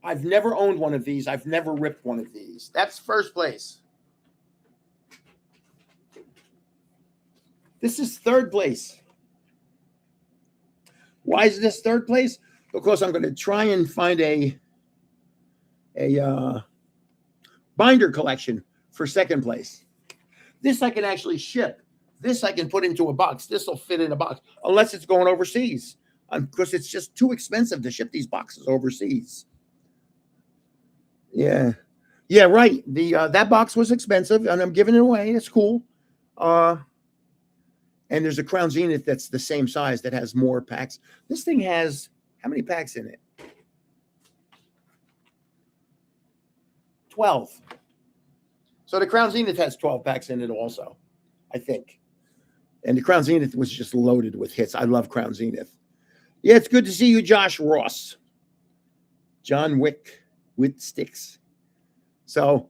I've never owned one of these. I've never ripped one of these. That's first place. This is third place. Why is this third place? Because I'm going to try and find a binder collection for second place. This I can actually ship. This I can put into a box. This will fit in a box, unless it's going overseas. Because it's just too expensive to ship these boxes overseas. Yeah, right. That box was expensive, and I'm giving it away. It's cool. And there's a Crown Zenith that's the same size that has more packs. This thing has how many packs in it? 12. So the Crown Zenith has 12 packs in it also, I think. And the Crown Zenith was just loaded with hits. I love Crown Zenith. Yeah, it's good to see you, Josh Ross. John Wick with sticks. So,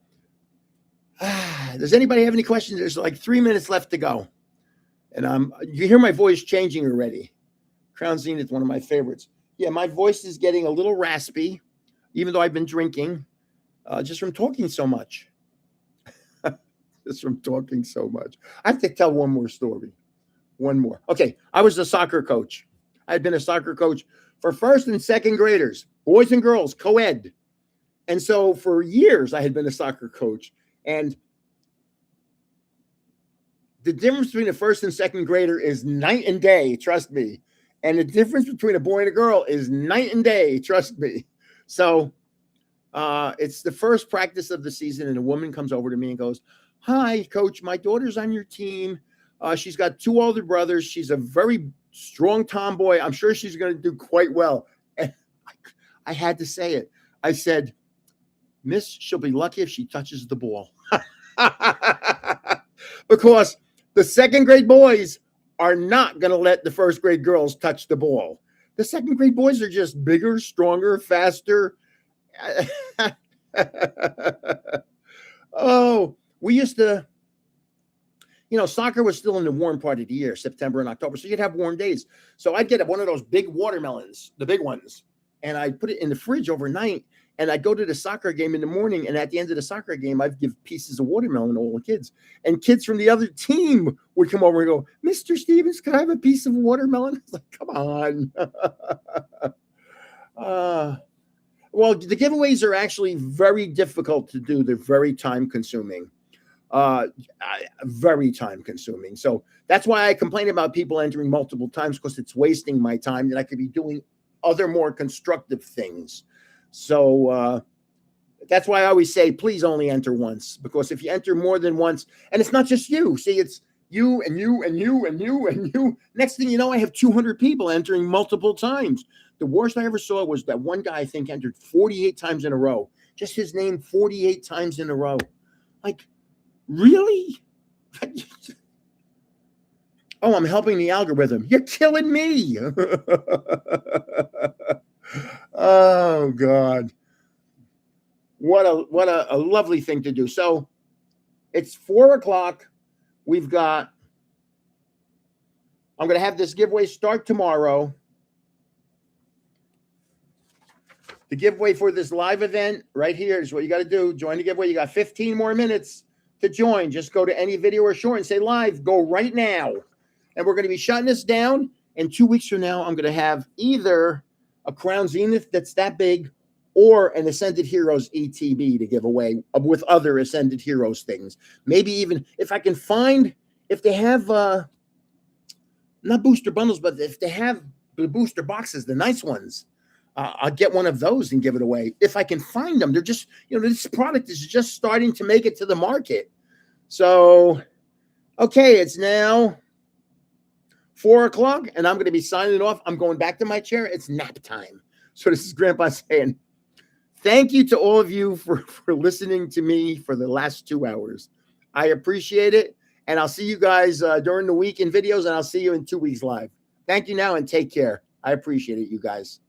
does anybody have any questions? There's like 3 minutes left to go. And you hear my voice changing already. Crown Zenith, one of my favorites. Yeah, my voice is getting a little raspy, even though I've been drinking, just from talking so much. Just from talking so much. I have to tell one more story. One more. Okay, I was a soccer coach. I had been a soccer coach for first and second graders, boys and girls, co-ed. And so for years, I had been a soccer coach. And the difference between a first and second grader is night and day, trust me. And the difference between a boy and a girl is night and day, trust me. So it's the first practice of the season, and a woman comes over to me and goes, "Hi, coach, my daughter's on your team. She's got 2 older brothers. She's a very strong tomboy. I'm sure she's going to do quite well." And I had to say it. I said, "Miss, she'll be lucky if she touches the ball." Because the second grade boys are not going to let the first grade girls touch the ball. The second grade boys are just bigger, stronger, faster. Oh, we used to, soccer was still in the warm part of the year, September and October. So you'd have warm days. So I'd get one of those big watermelons, the big ones, and I'd put it in the fridge overnight. And I'd go to the soccer game in the morning. And at the end of the soccer game, I'd give pieces of watermelon to all the kids. And kids from the other team would come over and go, Mr. Stevens, can I have a piece of watermelon? I was like, come on. Well, the giveaways are actually very difficult to do. They're very time consuming. Very time consuming. So that's why I complain about people entering multiple times, because it's wasting my time that I could be doing other more constructive things. So that's why I always say, please only enter once, because if you enter more than once, and it's not just you, see, it's you and you and you and you and you. Next thing you know, I have 200 people entering multiple times. The worst I ever saw was that one guy, I think, entered 48 times in a row. Just his name 48 times in a row. Like, really? Oh, I'm helping the algorithm. You're killing me. Oh God. What a lovely thing to do. So it's 4:00. I'm going to have this giveaway start tomorrow. The giveaway for this live event right here is what you got to do. Join the giveaway. You got 15 more minutes to join. Just go to any video or short and say live. Go right now. And we're going to be shutting this down. And 2 weeks from now, I'm going to have either a Crown Zenith that's that big, or an Ascended Heroes ETB to give away with other Ascended Heroes things. Maybe even if I can find, if they have, not booster bundles, but if they have the booster boxes, the nice ones, I'll get one of those and give it away. If I can find them, they're just, this product is just starting to make it to the market. So, okay, it's now 4:00 and I'm going to be signing off. I'm going back to my chair. It's nap time. So this is Grandpa saying, thank you to all of you for listening to me for the last 2 hours. I appreciate it. And I'll see you guys during the week in videos, and I'll see you in 2 weeks live. Thank you now, and take care. I appreciate it, you guys.